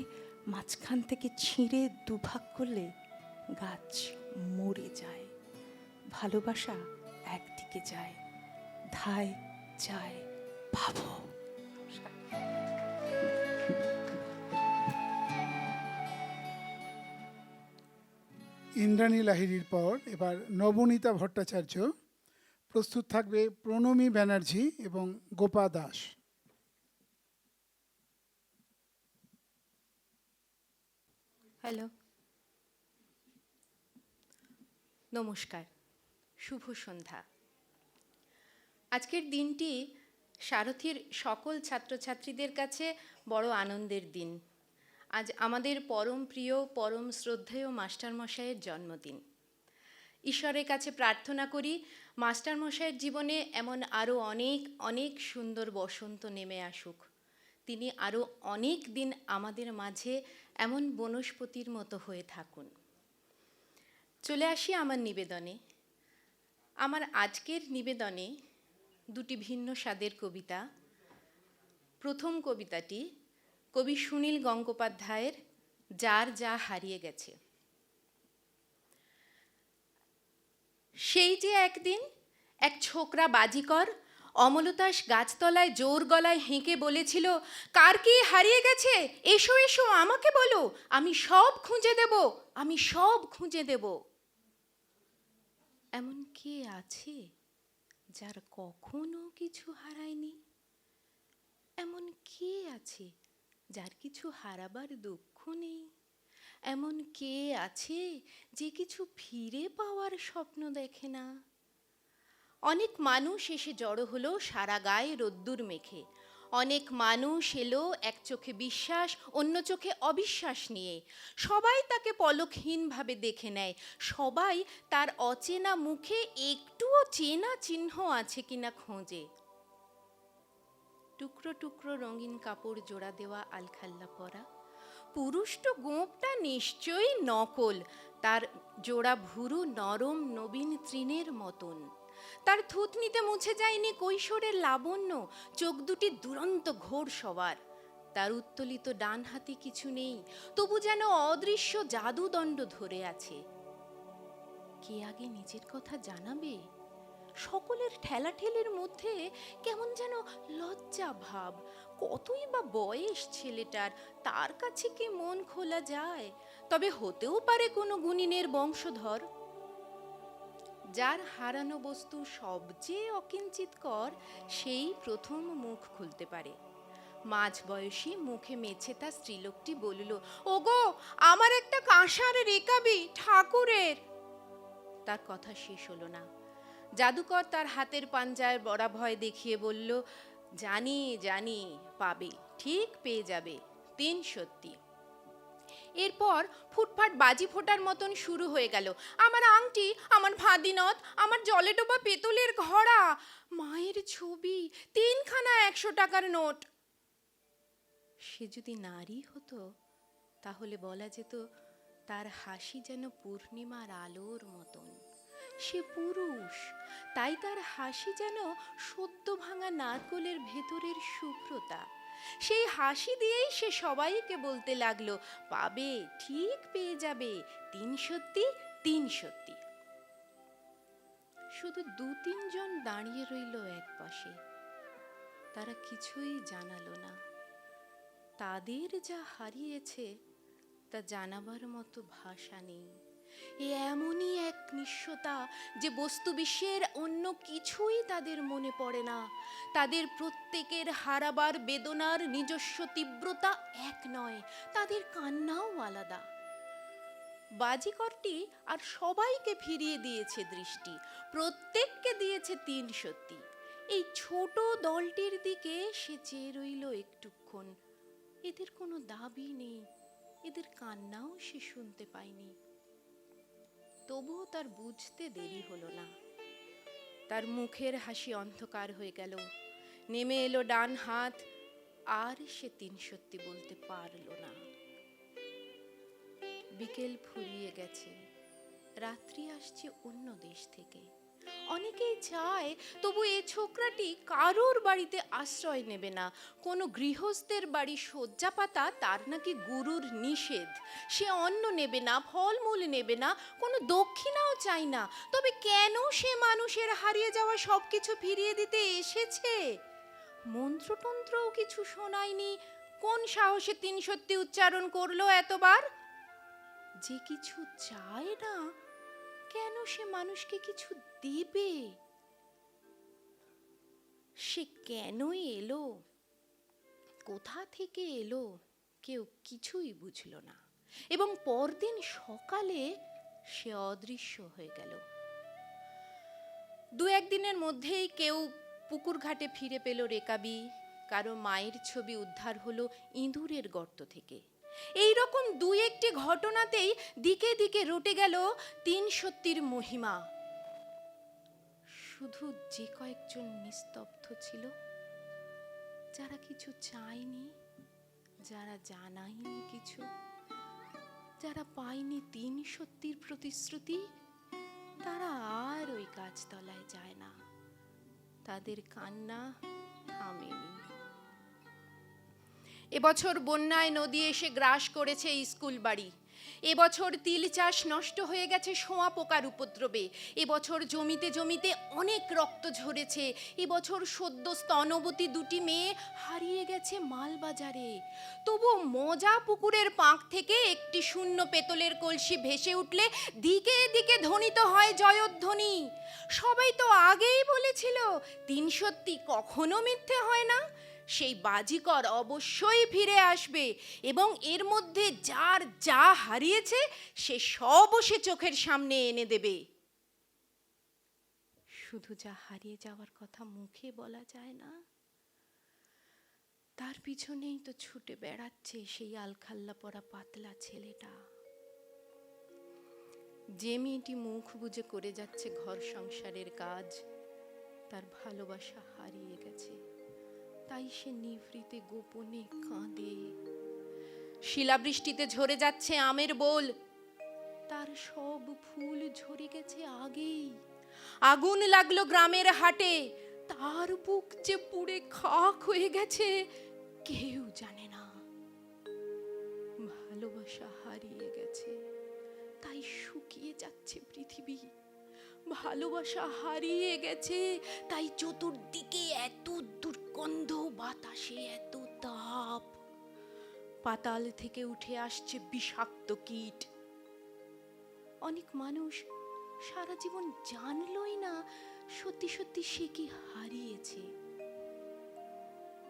মাঝখান থেকে ছিঁড়ে দুভাগ করলে গাছ মরে যায়, ভালোবাসা একদিকে যায়, ধায় যায়। ভাবো। ইন্দ্রাণী লাহিড়ীর পর এবার নবনীতা ভট্টাচার্য, প্রস্তুত থাকবে প্রণমী ব্যানার্জি এবং গোপা দাস। হ্যালো, নমস্কার, শুভ সন্ধ্যা। আজকের দিনটি সারথীর সকল ছাত্রছাত্রীদের কাছে বড় আনন্দের দিন। আজ আমাদের পরম প্রিয়, পরম শ্রদ্ধেয় মাস্টারমশাইয়ের জন্মদিন। ঈশ্বরের কাছে প্রার্থনা করি মাস্টারমশাইয়ের জীবনে এমন আরও অনেক অনেক সুন্দর বসন্ত নেমে আসুক। তিনি আরও অনেক দিন আমাদের মাঝে এমন বনস্পতির মতো হয়ে থাকুন। চলে আসি আমার নিবেদনে। আমার আজকের নিবেদনে দুটি ভিন্ন স্বাদের কবিতা। প্রথম কবিতাটি কবি সুনীল গঙ্গোপাধ্যায়ের যার যা হারিয়ে গেছে। সেই যে একদিন এক ছোকরা বাজিকর অমলতাস গাছতলায় জোর গলায় হেঁকে বলেছিল, কার কি হারিয়ে গেছে, এসো এসো আমাকে বলো, আমি সব খুঁজে দেব, আমি সব খুঁজে দেব। এমন কে আছে যার কখনো কিছু হারায়নি? এমন কে আছে যার কিছু হারাবার দুঃখ নেই? এমন কে আছে যে কিছু ফিরে পাওয়ার স্বপ্ন দেখে না? অনেক মানুষ এসে জড়ো হলো সারা গায়ে রোদ্দুর মেখে। অনেক মানুষ এলো এক চোখে বিশ্বাস, অন্য চোখে অবিশ্বাস নিয়ে। সবাই তাকে পলকহীনভাবে দেখে নেয়, সবাই তার অচেনা মুখে একটুও চেনা চিহ্ন আছে কিনা খোঁজে। টুকরো টুকরো রঙিন কাপড় জোড়া দেওয়া আলখাল্লা পরা, পুরুষ্ট গোঁপটা নিশ্চয়ই নকল, তার জোড়া ভুরু নরম নবীন তৃণের মতন। তার থুতনিতে মুছে যায়নি কৈশোরের লাবণ্য, চোখ দুটি দুরন্ত ঘোর সবার। তার উত্তোলিত ডান হাতে কিছু নেই, তবু যেন অদৃশ্য জাদুদণ্ড ধরে আছে। কে আগে নিজের কথা জানাবে? সকলের ঠেলাঠেলির মধ্যে কেমন যেন লজ্জা ভাব। কতই বা বয়স ছেলেটার, তার কাছে কি মন খোলা যায়? তবে হতেও পারে কোনো গুণিনের বংশধর। যার হারানো বস্তু সবচেয়ে অকিঞ্চিতকর, সেই প্রথম মুখ খুলতে পারে। মাঝ বয়সী, মুখে মেছে তার স্ত্রীলোকটি বলিল, ওগো আমার একটা কাঁসার রেকাবি ঠাকুরের। তার কথা শেষ হলো না। জাদুকর তার হাতের পাঞ্জায় বড়া ভয় দেখিয়ে বলল, জানি জানি পাবে, ঠিক পেয়ে যাবে, 3 সত্যি। এরপর ফুটফাট বাজি ফোটার মতন শুরু হয়ে গেল। আমার আংটি, আমার ভাদিনত, আমার জলে ডোবা পেতলের ঘড়া, মায়ের ছবি, 3খানা 100 টাকার নোট। সে যদি নারী হতো তাহলে বলা যেত তার হাসি যেন পূর্ণিমার আলোর মতন। সে পুরুষ, তাই তার হাসি যেন সদ্য ভাঙা নারকোলের ভেতরের শুভ্রতা। সেই হাসি দিয়েই সে সবাইকে বলতে লাগলো, পাবে, ঠিক পেয়ে যাবে, 3 সত্যি, 3 সত্যি। শুধু 2-3 জন দাঁড়িয়ে রইল এক পাশে। তারা কিছুই জানালো না। তাদের যা হারিয়েছে তা জানাবার মতো ভাষা নেই। এ এমনই এক নিঃস্বতা যে বস্তু বিশ্বের অন্য কিছুই তাদের মনে পড়ে না। তাদের প্রত্যেকের হারাবার বেদনার নিজস্ব তীব্রতা এক নয়, তাদের কান্নাও আলাদা। বাজিকরটি আর সবাইকে ফিরিয়ে দিয়েছে দৃষ্টি, প্রত্যেককে দিয়েছে 3 এই ছোট দলটির দিকে সে চেয়ে রইল একটুক্ষণ। এদের কোনো দাবি নেই, এদের কান্নাও সে শুনতে পায়নি। তবুও তার বুঝতে দেরি হলো না। তার মুখের হাসি অন্ধকার হয়ে গেল, নেমে এলো ডান হাত, আর সে 3 বলতে পারল না। বিকেল ফুরিয়ে গেছে, রাত্রি আসছে অন্য দেশ থেকে। অনেকেই চায় তবু এ ছোকরাটি কারোর বাড়িতে আশ্রয় নেবে না। কোনো গৃহস্থের বাড়ি শয্যা পাতা তার নাকি গুরুর নিষেধ। সে অন্ন নেবে না, ফলমূল নেবে না, কোনো দক্ষিণাও চাই না। তবে কেন সে মানুষের হারিয়ে যাওয়া সব কিছু ফিরিয়ে দিতে এসেছে? মন্ত্রতন্ত্রও কিছু শোনায়নি। কোন সাহসে 3 উচ্চারণ করলো এতবার? যে কিছু চায় না, কেন সে মানুষকে কিছু দেবে? সে কেনই এলো, কোথা থেকে এলো, কেউ কিছুই বুঝল না। এবং পরদিন সকালে সে অদৃশ্য হয়ে গেল। 2-1 দিনের মধ্যেই কেউ পুকুর ঘাটে ফিরে পেল রেকাবি, কারো মায়ের ছবি উদ্ধার হলো ইঁদুরের গর্ত থেকে। এই রকম 2-1টি ঘটনাতেই দিকে দিকে রটে গেল 3 মহিমা। শুধু যে কয়েকজন নিস্তব্ধ ছিল, যারা কিছু চায়নি, যারা জানায়নি কিছু, যারা পায়নি 3 প্রতিশ্রুতি, তারা আর ওই গাছতলায় যায় না। তাদের কান্না থামেনি। এবছর বন্যায় নদী এসে গ্রাস করেছে স্কুল বাড়ি। এবছর তিল চাষ নষ্ট হয়ে গেছে শোঁয়া পোকার উপদ্রবে। এবছর জমিতে জমিতে অনেক রক্ত ঝরেছে। এবছর সদ্য স্তনবতী 2টি মেয়ে হারিয়ে গেছে মালবাজারে। তবু মজা পুকুরের পাঁক থেকে একটি শূন্য পেতলের কলসি ভেসে উঠলে দিকে দিকে ধ্বনিত হয় জয়ধ্বনি। সবাই তো আগেই বলেছিল 3 কখনো মিথ্যে হয় না। সেই বাজিকর অবশ্যই ফিরে আসবে এবং এর মধ্যে যার যা হারিয়েছে সে সবও সে চোখের সামনে এনে দেবে। শুধু যা হারিয়ে যাওয়ার কথা মুখে বলা যায় না, তার পিছনেই তো ছুটে বেড়াচ্ছে সেই আলখাল্লা পরা পাতলা ছেলেটা। যে মেয়েটি মুখ বুজে করে যাচ্ছে ঘর সংসারের কাজ, তার ভালোবাসা হারিয়ে গেছে, তাই সে নিভৃতে গোপনে কাঁদে। শিলাবৃষ্টিতে ঝরে যাচ্ছে আমের বোল, তার সব ফুল ঝরে গেছে আগেই। আগুন লাগলো গ্রামের হাটে, তার বুক যে পুড়ে খাক হয়ে গেছে কেউ জানে না। ভালোবাসা হারিয়ে গেছে, তাই শুকিয়ে যাচ্ছে পৃথিবী। ভালোবাসা হারিয়ে গেছে, তাই চতুর্দিকে এত দুর্গন্ধ, বাতাসে এত তাপ। পাতাল থেকে উঠে আসছে বিষাক্ত কীট। অনেক মানুষ সারা জীবন জানলই না সত্যি সত্যি সে কি হারিয়েছে।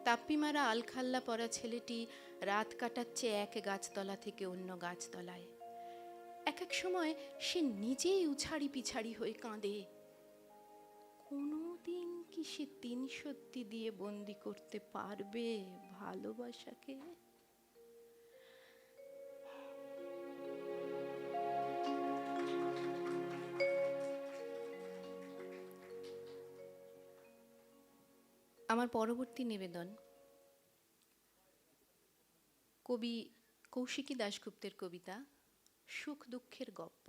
তাপ্পিমারা আলখাল্লা পরা ছেলেটি রাত কাটাচ্ছে এক গাছতলা থেকে অন্য গাছতলায়। এক এক সময় সে নিজেই উছাড়ি পিছাড়ি হয়ে কাঁদে। কোনোদিন কি সে 3 দিয়ে বন্দি করতে পারবে ভালোবাসাকে? আমার পরবর্তী নিবেদন কবি কৌশিকী দাশগুপ্তের কবিতা সুখ দুঃখের গপ্প।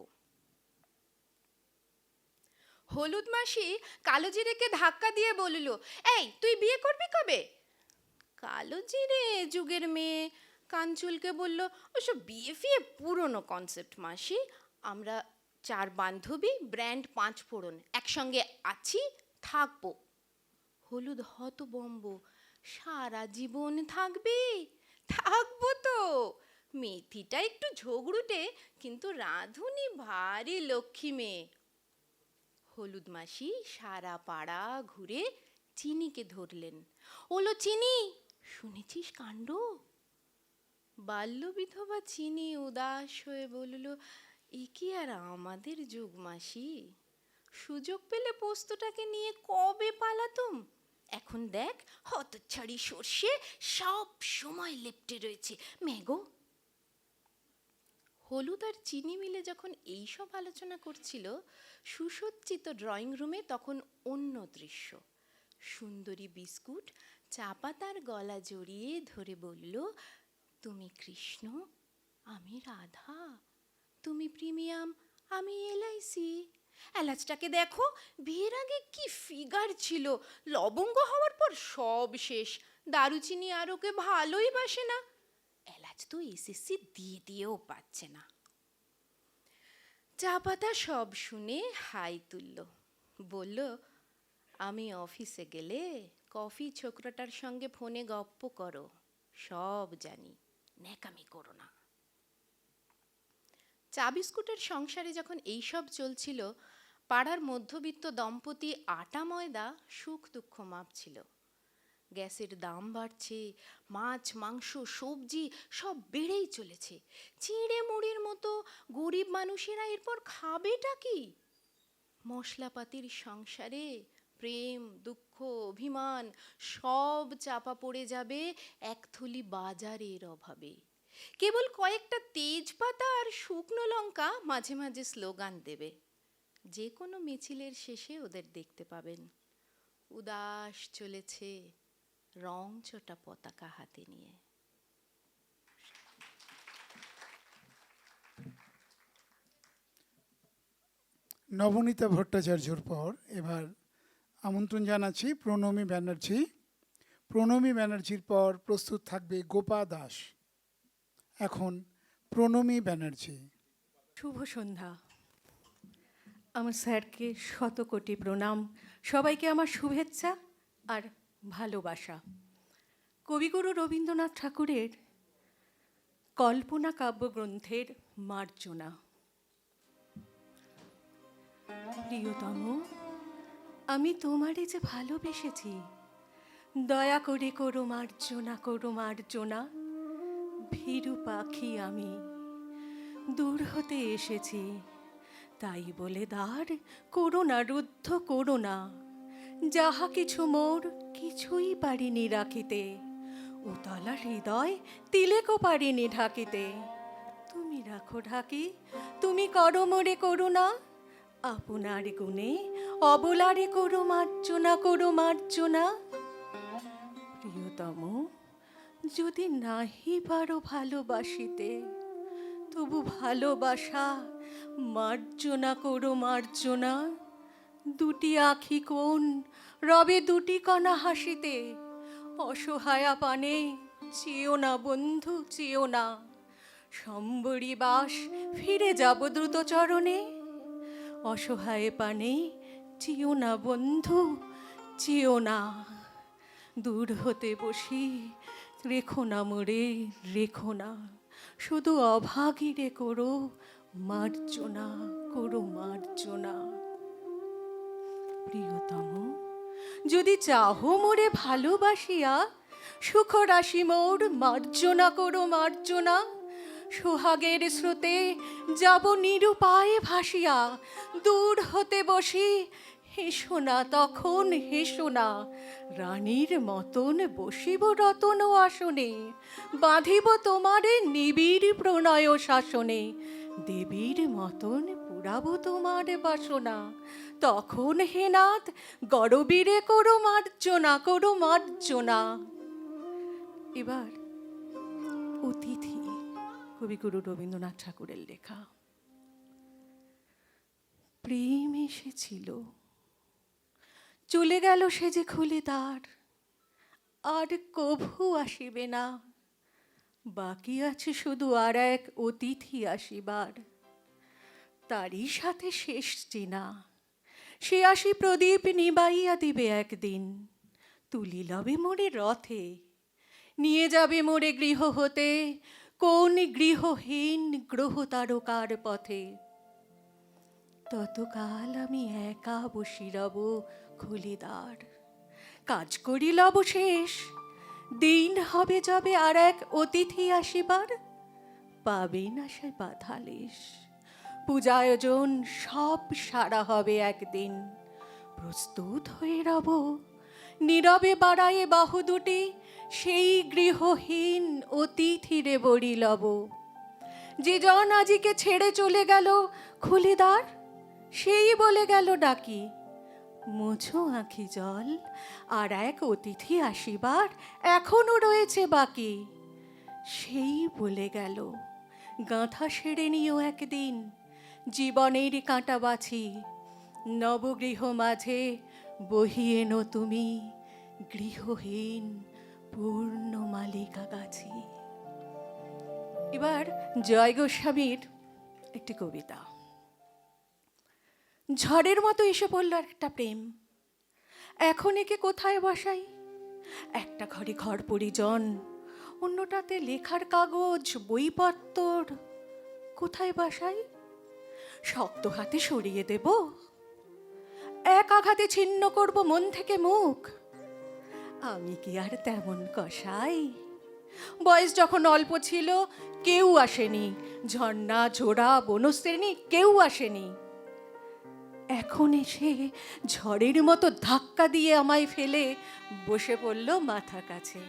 হলুদ মাসি কালোজিরেকে ধাক্কা দিয়ে বলল, এই তুই বিয়ে করবি কবে? কালোজিরে যুগের মেয়ে কাঞ্চুলকে বলল, ওসব বিয়ে ফিয়ে পুরনো কনসেপ্ট মাসি। আমরা 4 বান্ধবী, ব্র্যান্ড 5 ফোড়ন, একসঙ্গে আছি, থাকবো। হলুদ হতবম্ব, সারা জীবন থাকবি? থাকবো তো, মেথিটা একটু ঝগড়ুটে, কিন্তু রাঁধুনি ভারী লক্ষ্মী মেয়ে। হলুদ মাসি সারা পাড়া ঘুরে চিনিকে ধরলেন। ওলো চিনি, শুনেছিস কাণ্ড? বাল্য বিধবা চিনি উদাস হয়ে বলল, এ কি আর আমাদের যুগ মাসি, সুযোগ পেলে পোস্তটাকে নিয়ে কবে পালাতুম, এখন দেখ হতচ্ছাড়ি সর্ষে সব সময় লেপ্টে রয়েছে মেগো। হলুদ আর চিনি মিলে যখন এইসব আলোচনা করছিল, সুসজ্জিত ড্রয়িং রুমে তখন অন্য দৃশ্য। সুন্দরী বিস্কুট চা পাতার গলা জড়িয়ে ধরে বলল, তুমি কৃষ্ণ, আমি রাধা, তুমি প্রিমিয়াম, আমি এলআইসি। এলাচটাকে দেখো, বিয়ের আগে কি ফিগার ছিল, লবঙ্গ হওয়ার পর সব শেষ। দারুচিনি আর ওকে ভালোই বাসে না, এলাচ তো এসএসসি দিয়ে দিয়েও পাচ্ছে না। চা পাতা সব শুনে হাই তুলল, বলল, আমি অফিসে গেলে কফি ছোকরাটার সঙ্গে ফোনে গপ্প করো, সব জানি, ন্যাকামি করো না। চা বিস্কুটের সংসারে যখন এইসব চলছিল, পাড়ার মধ্যবিত্ত দম্পতি আটা ময়দা সুখ দুঃখ মাপছিল। গ্যাসের দাম বাড়ছে, মাছ মাংস সবজি সব বেড়েই চলেছে। চিঁড়ে মুড়ির মতো গরিব মানুষেরা এরপর খাবেটা কি? মশলাপাতির সংসারে প্রেম দুঃখ অভিমান সব চাপা পড়ে যাবে এক থলি বাজারের অভাবে। কেবল কয়েকটা তেজপাতা আর শুকনো লঙ্কা মাঝে মাঝে স্লোগান দেবে। যে কোনো মিছিলের শেষে ওদের দেখতে পাবেন, উদাস চলেছে রং চটা পতাকা হাতে নিয়ে। নবনীতা ভট্টাচার্যর পর এবার আমন্ত্রণ জানাচ্ছি প্রণমী ব্যানার্জি। প্রণমী ব্যানার্জির পর প্রস্তুত থাকবে গোপা দাস। এখন প্রণমী ব্যানার্জি। শুভ সন্ধ্যা। আমার স্যারকে শত কোটি প্রণাম, সবাইকে আমার শুভেচ্ছা আর ভালোবাসা। কবিগুরু রবীন্দ্রনাথ ঠাকুরের কল্পনা কাব্যগ্রন্থের মার্জনা। প্রিয়তম, আমি তোমারে যে ভালোবেসেছি, দয়া করে করো মার্জনা, করো মার্জনা। ভীরু পাখি আমি, দূর হতে এসেছি, তাই বলে দ্বার করোনা রুদ্ধ করোনা। যাহা কিছু মোর কিছুই পারিনি রাখিতে, উতলা হৃদয় তিলেকও পারিনি ঢাকিতে। তুমি রাখো ঢাকি, তুমি করো মোরে করুণা, আপনার গুণে অবলারে করো মার্জনা, করো মার্জনা। প্রিয়তম, যদি নাহি পারো ভালোবাসিতে, তবু ভালোবাসা মার্জনা করো মার্জনা। দুটি আখি কোণ রবে দুটি কণা হাসিতে, অসহায়া পানে চেয়েও না বন্ধু, চেয়েও না। সম্বরী বাস ফিরে যাব দ্রুত চরণে, অসহায় পানে চেয়েও না বন্ধু, চেয়েও না। দূর হতে বসি রেখো না মোরে, রেখো না। শুধু অভাগীরে করো মার্জনা, করো মার্জনা। প্রিয়তম, যদি চাহো মোরে ভালোবাসিয়া, সুখ রাশি মোর মার্জনা, করো মার্জনা। সোহাগের স্রোতে যাব নিরুপায়ে ভাসিয়া, দূর হতে বসি হেসো না, তখন হেসো না। রানীর মতন বসিব রতন আসনে, বাঁধিব তোমারে নিবিড় প্রণয় শাসনে। দেবীর মতন পুরাব তোমার বাসনা, তখন হে নাথ গরবীরে করো মার্জনা, করো মার্জনা। এবার অতিথি, কবিগুরু রবীন্দ্রনাথ ঠাকুরের লেখা। প্রেম এসেছিল, চলে গেল সে যে খুলে দ্বার, আর কভু আসিবে না। বাকি আছে শুধু আর এক অতিথি আসিবার, তারই সাথে শেষ চেনা। সে আসি প্রদীপ নিবাইয়া দিবে একদিন, তুলি লবে মোরে রথে, নিয়ে যাবে মোরে গৃহ হতে কোন গৃহহীন গ্রহ তারকার পথে। ততকাল আমি একা বসি রব খুলি দ্বার, কাজ করি লব শেষ, দিন হবে যাবে আর এক অতিথি আসিবার, পাবে না সে বাধালেশ। পূজা আয়োজন সব সারা হবে একদিন, প্রস্তুত হয়ে রব নীরবে বাড়ায়ে বাহু দুটি, সেই গৃহহীন অতিথিরে বড়ি লব। যে জন আজিকে ছেড়ে চলে গেল খুলিদার, সেই বলে গেল ডাকি, মুছো আঁখি জল, আর এক অতিথি আসিবার এখনো রয়েছে বাকি। সেই বলে গেল গাঁথা সেরে নিও একদিন, জীবনের কাঁটা বাছি, নবগৃহ মাঝে বহিয়ে এনো তুমি, গৃহহীন পূর্ণ মালিকা গাছি। এবার জয় গোস্বামীর একটি কবিতা। ঝড়ের মতো এসে পড়ল একটা প্রেম, এখন একে কোথায় বসাই? একটা ঘরে ঘর পরিজন, অন্যটাতে লেখার কাগজ বইপত্তর, কোথায় বসাই? শক্ত হাতে সরিয়ে দেব, এক আঘাতে ছিন্ন করব মন থেকে মুখ, আমি কি আর তেমন কষাই? বয়স যখন অল্প ছিল কেউ আসেনি, ঝর্ণা ঝোড়া বনশ্রেণী কেউ আসেনি, এখন এসে ঝড়ের মতো ধাক্কা দিয়ে আমায় ফেলে বসে পড়ল মাথা কাছে,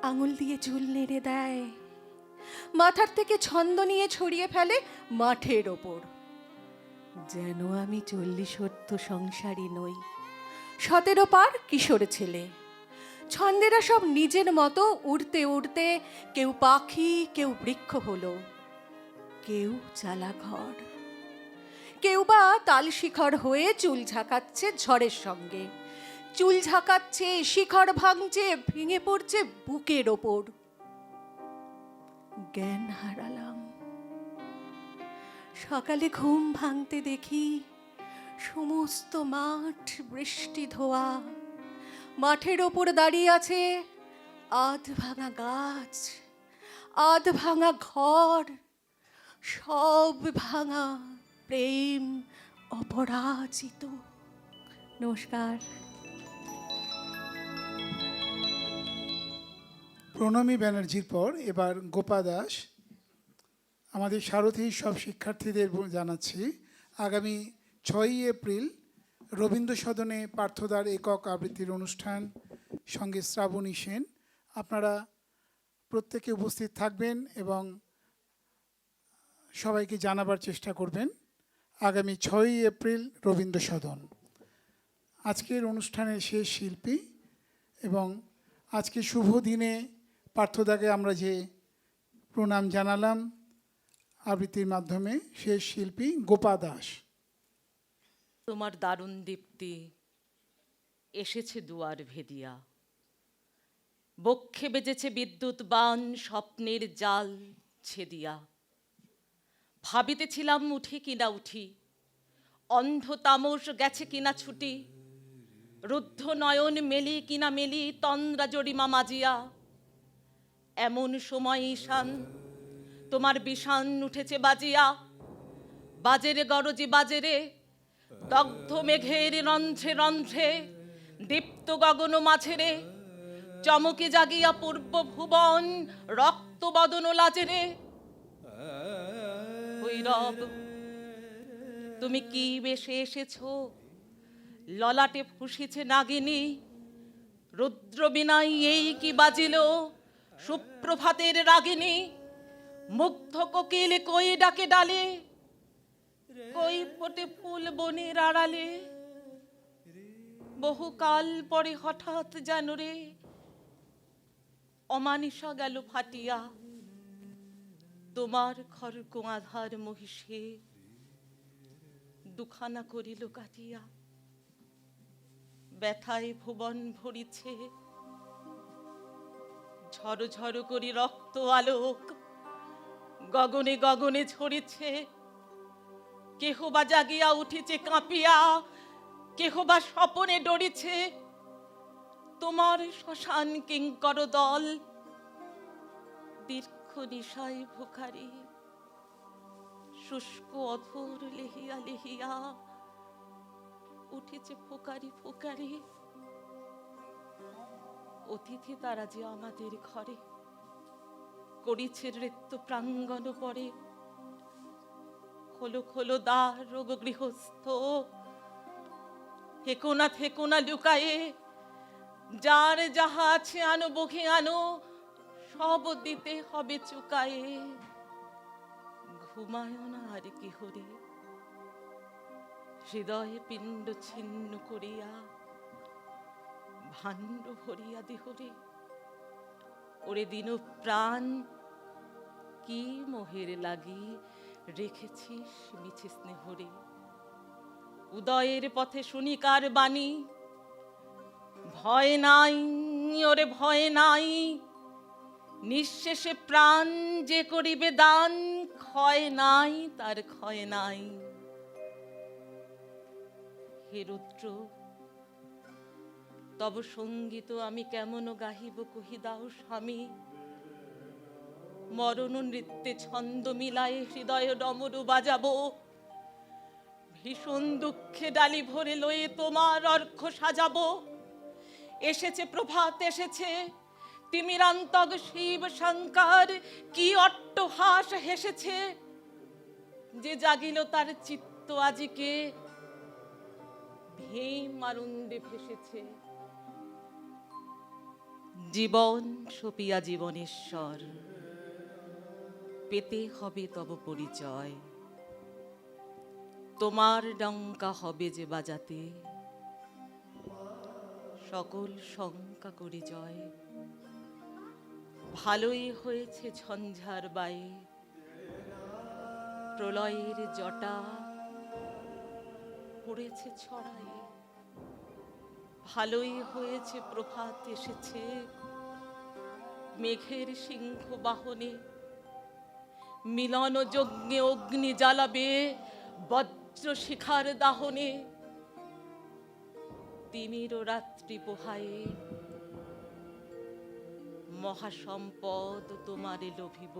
আঙুল দিয়ে চুল নেড়ে দেয়, মাথার থেকে ছন্দ নিয়ে ছড়িয়ে ফেলে মাঠের ওপর। যেন আমি 40 সংসারী নই, 17 পার কিশোর ছেলে। ছন্দেরা সব নিজের মতো উড়তে উড়তে, কেউ পাখি কেউ বৃক্ষ হলো, কেউ চালা ঘর, কেউ বা তাল শিখর হয়ে চুল ঝাঁকাচ্ছে ঝড়ের সঙ্গে, চুল ঝাঁকাচ্ছে, শিখর ভাঙছে, ভেঙে পড়ছে বুকের ওপর। জ্ঞান হারালাম, সকালে ঘুম ভাঙতে দেখি সমস্ত মাঠ বৃষ্টি ধোয়া, মাঠের ওপর দাঁড়িয়ে আছে আধ ভাঙা গাছ, আধ ভাঙা ঘর, সব ভাঙা, প্রেম অপরাজিত। নমস্কার। প্রণমী ব্যানার্জির পর এবার গোপা দাস। আমাদের সারথী সব শিক্ষার্থীদের জানাচ্ছি, আগামী 6ই এপ্রিল রবীন্দ্র সদনে পার্থদার একক আবৃত্তির অনুষ্ঠান, সঙ্গে শ্রাবণী সেন। আপনারা প্রত্যেকে উপস্থিত থাকবেন এবং সবাইকে জানাবার চেষ্টা করবেন। আগামী 6ই এপ্রিল রবীন্দ্র সদন। আজকের অনুষ্ঠানের শেষ শিল্পী এবং আজকে শুভ দিনে পার্থদাকে আমরা যে প্রণাম জানালাম আবৃত্তির মাধ্যমে, শেষ শিল্পী গোপা দাস। তোমার দারুণ দীপ্তি এসেছে দুয়ার ভেদিয়া, বক্ষে বেজেছে বিদ্যুৎ বাণ স্বপ্নের জাল ছেদিয়া। ভাবিতেছিলাম উঠি কিনা উঠি, অন্ধ তামস গেছে কিনা ছুটি, রুদ্ধ নয়ন মেলি কিনা মেলি তন্দ্রা জরিমা মাজিয়া। এমন সময় ঈশান তোমার বিষান উঠেছে বাজিয়া, বাজেরে গরজি বাজেরে, দগ্ধ মেঘের রন্ধ্রে রন্ধ্রে, দীপ্ত গগন মাঝেরে, চমকে জাগিয়া পূর্ব ভুবন রক্ত বদন লাজেরে। ভৈরব তুমি কি বেশে এসেছো, ললাটে ফুসিছে নাগিনী, রুদ্র বিনাই এই কি বাজিল, সুপ্রভাতের রাগিনী। মুগ্ধ কোকিল কই ডাকে ডালে, কই ফোটে ফুল বনের আড়ালে। বহুকাল পরে হঠাৎ যেন রে অমানিসা গেল ফাটিয়া, তোমার খড়গ আধার মহিষে দুখানা করিল কাটিয়া। ব্যথায় ভুবন ভরিছে, ঝড় ঝড় করি রক্ত আলোক গগনে গগনে ঝরিছে। কেহ বা জাগিয়া উঠিছে কাঁপিয়া, কেহ বা স্বপনে ডরিছে। তোমার শ্মশান কিঙ্কর দল দীর্ঘ নিশায় ভুখারি, শুষ্ক অধর লেহিয়া লেহিয়া উঠেছে ফোকারি ফোকারি। অতিথি তারা যে আমাদের ঘরে, করিছে নৃত্য প্রাঙ্গণ পরে। খোলো খোলো দ্বার ও গো গৃহস্থ, হেকোনা থেকোনা লুকায়ে, যার যাহা আছে আনো বহে আনো, সব দিতে হবে চুকায়ে। ঘুমায় না আর কি হরে, হৃদয়ে পিণ্ড ছিন্ন করিয়া, ভাণ্ড ভরিয়া দেহরে। ওরে দিন প্রাণ কি মোহের লাগি, রেখেছিস মিছে স্নেহরে। উদয়ের পথে শুনিকার বাণী, ভয় নাই ওরে ভয় নাই, নিঃশেষে প্রাণ যে করিবে দান, ক্ষয় নাই তার ক্ষয় নাই। হে রুদ্র, তব সঙ্গীত আমি কেমন গাহিব কহি দাও স্বামী। মরণ নৃত্যে ছন্দ মিলায়ে হৃদয় ডমরু বাজাবো, ভীষণ দুঃখে ডালি ভরে লয়ে তোমার অর্ঘ সাজাবো। এসেছে প্রভাত এসেছে, তিমিরান্তক শিব শঙ্কর, কি অট্টহাস হেসেছে। যে জাগিল তার চিত্ত আজিকে, ভীম আনন্দে ভেসেছে। জীবন সপিয়া জীবনেশ্বর, পেতে হবে তব পরিচয়। তোমার ডঙ্কা হবে যে বাজাতে, সকল শঙ্কা করি জয়। ভালোই হয়েছে ঝঞ্ঝার বায়ে, প্রলয়ের জটা পড়েছে ছড়ায়ে। ভালোই হয়েছে প্রভাত এসেছে, মেঘের সিংহ বাহনে। মিলন যজ্ঞে অগ্নি জ্বালাবে, বজ্র শিখার দাহনে। তিমির রাত্রি পোহায়ে, মহাসম্পদ তোমারে লোভিব,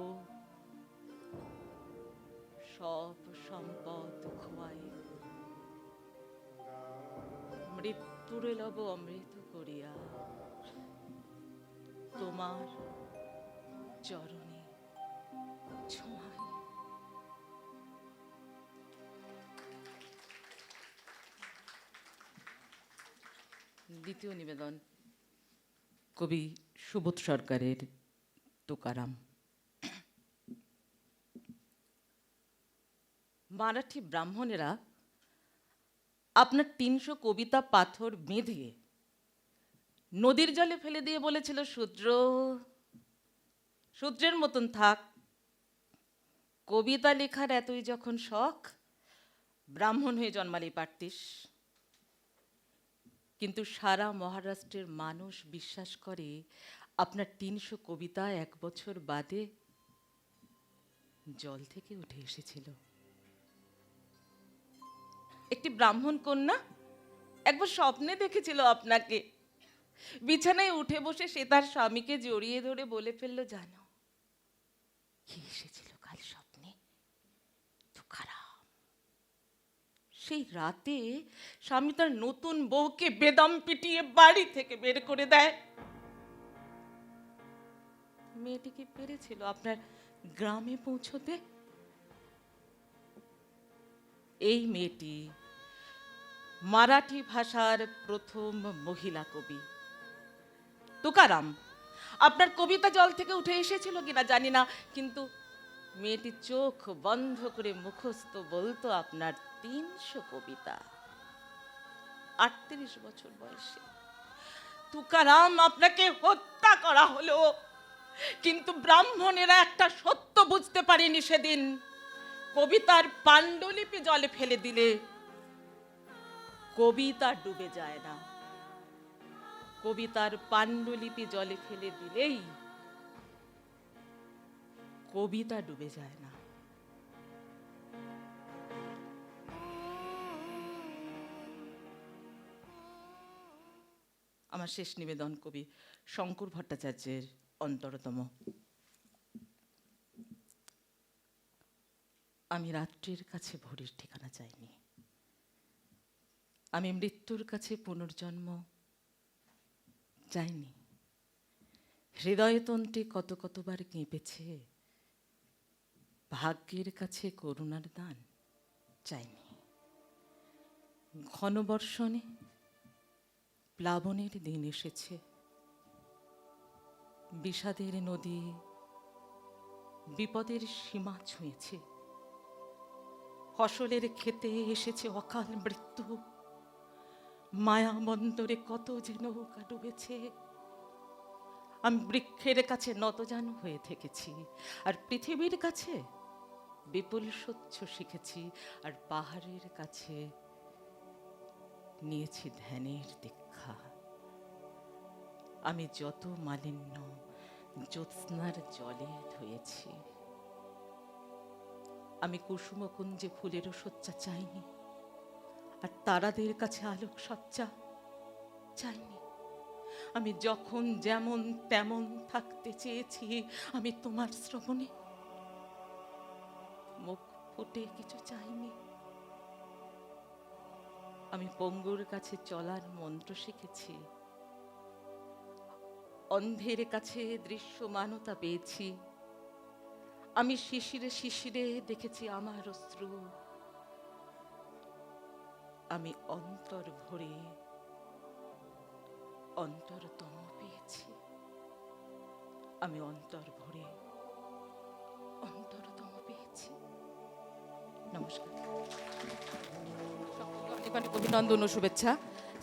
সব সম্পদ খোয়ায়ে। মৃত্যুরে লব অমৃত করিয়া, তোমার চরণে ছোঁয়ায়। দ্বিতীয় নিবেদন কবি সুবোধ সরকারের তুকারাম। মারাঠি ব্রাহ্মণেরা আপনার ৩০০ কবিতা পাথর বেঁধে নদীর জলে ফেলে দিয়ে বলেছিল, শূদ্র শূদ্রের মতন থাক, কবিতা লেখার এতই যখন শখ, ব্রাহ্মণ হয়ে জন্মালেই পারতিস। কিন্তু সারা মহারাষ্ট্রের মানুষ বিশ্বাস করে আপনার ৩০০ কবিতা ১ বছর বাদে জল থেকে উঠে এসেছিল। একটি ব্রাহ্মণ কন্যা একবার স্বপ্নে দেখেছিল আপনাকে। বিছানায় উঠে বসে সে তার স্বামীকে জড়িয়ে ধরে বলে ফেলল, জানো কি এসেছিল কাল স্বপ্নে? তুকারাম। সেই রাতে স্বামী তার নতুন বউকে বেদম পিটিয়ে বাড়ি থেকে বের করে দেয়। মেয়েটি কি পেরেছিল আপনার গ্রামে পৌঁছতে? এই মেয়েটি মারাঠি ভাষার প্রথম মহিলা কবি। তুকারাম, আপনার কবিতা জল থেকে উঠে এসেছিল কিনা জানি না, কিন্তু মেয়েটি চোখ বন্ধ করে মুখস্থ বলতো আপনার ৩০০ কবিতা ৩৮ বছর বয়সে। তুকারাম, আপনাকে হত্যা করা হলো, কিন্তু ব্রাহ্মণেরা একটা সত্য বুঝতে পারেনি সেদিন। কবিতার পাণ্ডুলিপি জলে ফেলে দিলে কবিতা ডুবে যায় না, কবিতার পাণ্ডুলিপি জলে ফেলে দিলেই কবিতা ডুবে যায় না। আমার শেষ নিবেদন কবি শঙ্কর ভট্টাচার্যের অন্তরতম। আমি রাত্রির কাছে ভোরের ঠিকানা চাইনি, আমি মৃত্যুর কাছে পুনর্জন্ম চাইনি। হৃদয়তন্ত্রে কত কতবার কেঁপেছে, ভাগ্যের কাছে করুণার দান চাইনি। ঘন বর্ষণে প্লাবনের দিন এসেছে, বিষাদের নদী বিপদের সীমা ছুঁয়েছে, ফসলের ক্ষেতে এসেছে অকাল মৃত্যু, মায়া বন্দরে কত যে নৌকা ডুবেছে। আমি বৃক্ষের কাছে নতজানু হয়ে থেকেছি, আর পৃথিবীর কাছে বিপুল সহ্য শিখেছি, আর পাহাড়ের কাছে নিয়েছি ধ্যানের দীক্ষা। আমি যত মালিন্য জ্যোৎস্নার জলে ধুয়েছি। আমি কুসুমকুঞ্জে ফুলেরও সজ্জা চাইনি, আর তারাদের কাছে আলোক সজ্জা চাইনি। আমি যখন যেমন তেমন থাকতে চেয়েছি, আমি তোমার শ্রবণে মুখ ফুটে কিছু চাইনি। আমি পঙ্গুর কাছে চলার মন্ত্র শিখেছি, অন্ধের কাছে দৃশ্যমানতা পেয়েছি। আমি শিশিরে শিশিরে দেখেছি আমার অশ্রু, আমি অন্তর ভরে অন্তরতম পেয়েছি। আমি অন্তর ভরে অন্তরতম পেয়েছি। নমস্কার। সকলকে অনেক অভিনন্দন ও শুভেচ্ছা।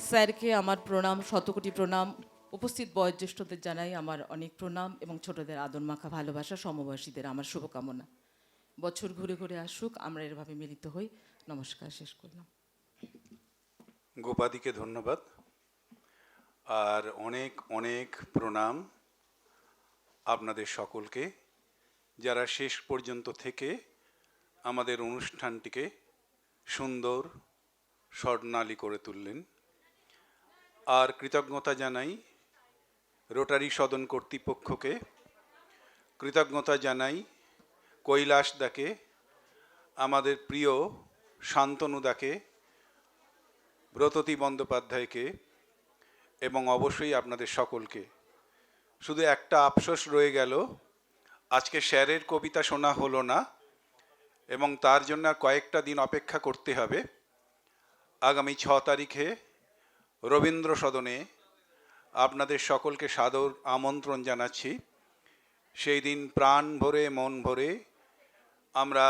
স্যারকে আমার প্রণাম, শতকোটি প্রণাম। উপস্থিত বয়োজ্যেষ্ঠদের জানাই আমার অনেক প্রণাম এবং ছোটদের আদর মাখা ভালোবাসা, সমবয়সীদের আমার শুভকামনা। বছর ঘুরে ঘুরে আসুক, আমরা এভাবে মিলিত হই। নমস্কার, শেষ করলাম। গোপাদিকে ধন্যবাদ আর অনেক অনেক প্রণাম আপনাদের সকলকে, যারা শেষ পর্যন্ত থেকে আমাদের অনুষ্ঠানটিকে সুন্দর স্বর্ণালী করে তুললেন। আর কৃতজ্ঞতা জানাই রোটারি সদন কর্তৃপক্ষকে, কৃতজ্ঞতা জানাই কৈলাস দাকে, আমাদের প্রিয় শান্তনু দাকে, ব্রততী বন্দ্যোপাধ্যায়কে এবং অবশ্যই আপনাদের সকলকে। শুধু একটা আফসোস রয়ে গেল, আজকে স্যারের কবিতা শোনা হলো না এবং তার জন্য আর কয়েকটা দিন অপেক্ষা করতে হবে। আগামী 6 তারিখে রবীন্দ্র সদনে আপনাদের সকলকে সাদর আমন্ত্রণ জানাচ্ছি। সেই দিন প্রাণ ভরে মন ভরে আমরা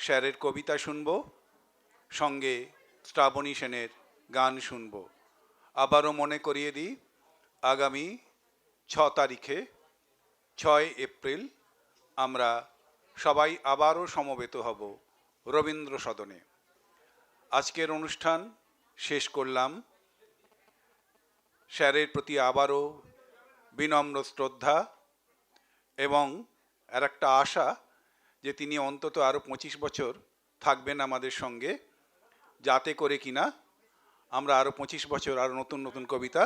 স্যারের কবিতা শুনব, সঙ্গে শ্রাবণী সেনের গান শুনব। আবারও মনে করিয়ে দিই, আগামী 6 তারিখে 6 এপ্রিল আমরা সবাই আবারও সমবেত হব রবীন্দ্র সদনে। আজকের অনুষ্ঠান শেষ করলাম। স্যারের প্রতি আবারও বিনম্র শ্রদ্ধা এবং আর একটা আশা যে তিনি অন্তত আরও 25 বছর থাকবেন আমাদের সঙ্গে, যাতে করে কিনা আমরা আরও 25 বছর আরও নতুন নতুন কবিতা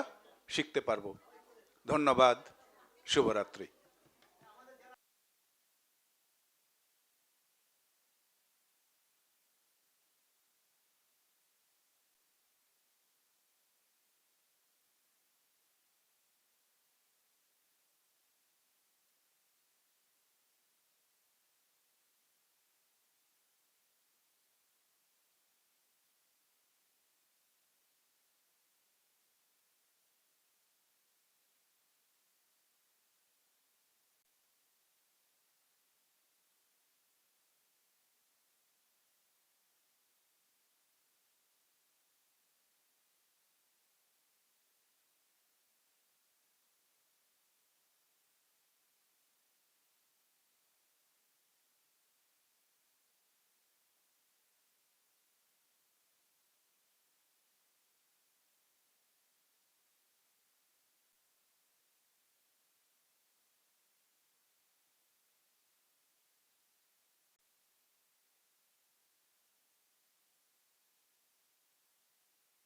শিখতে পারব। ধন্যবাদ, শুভরাত্রি।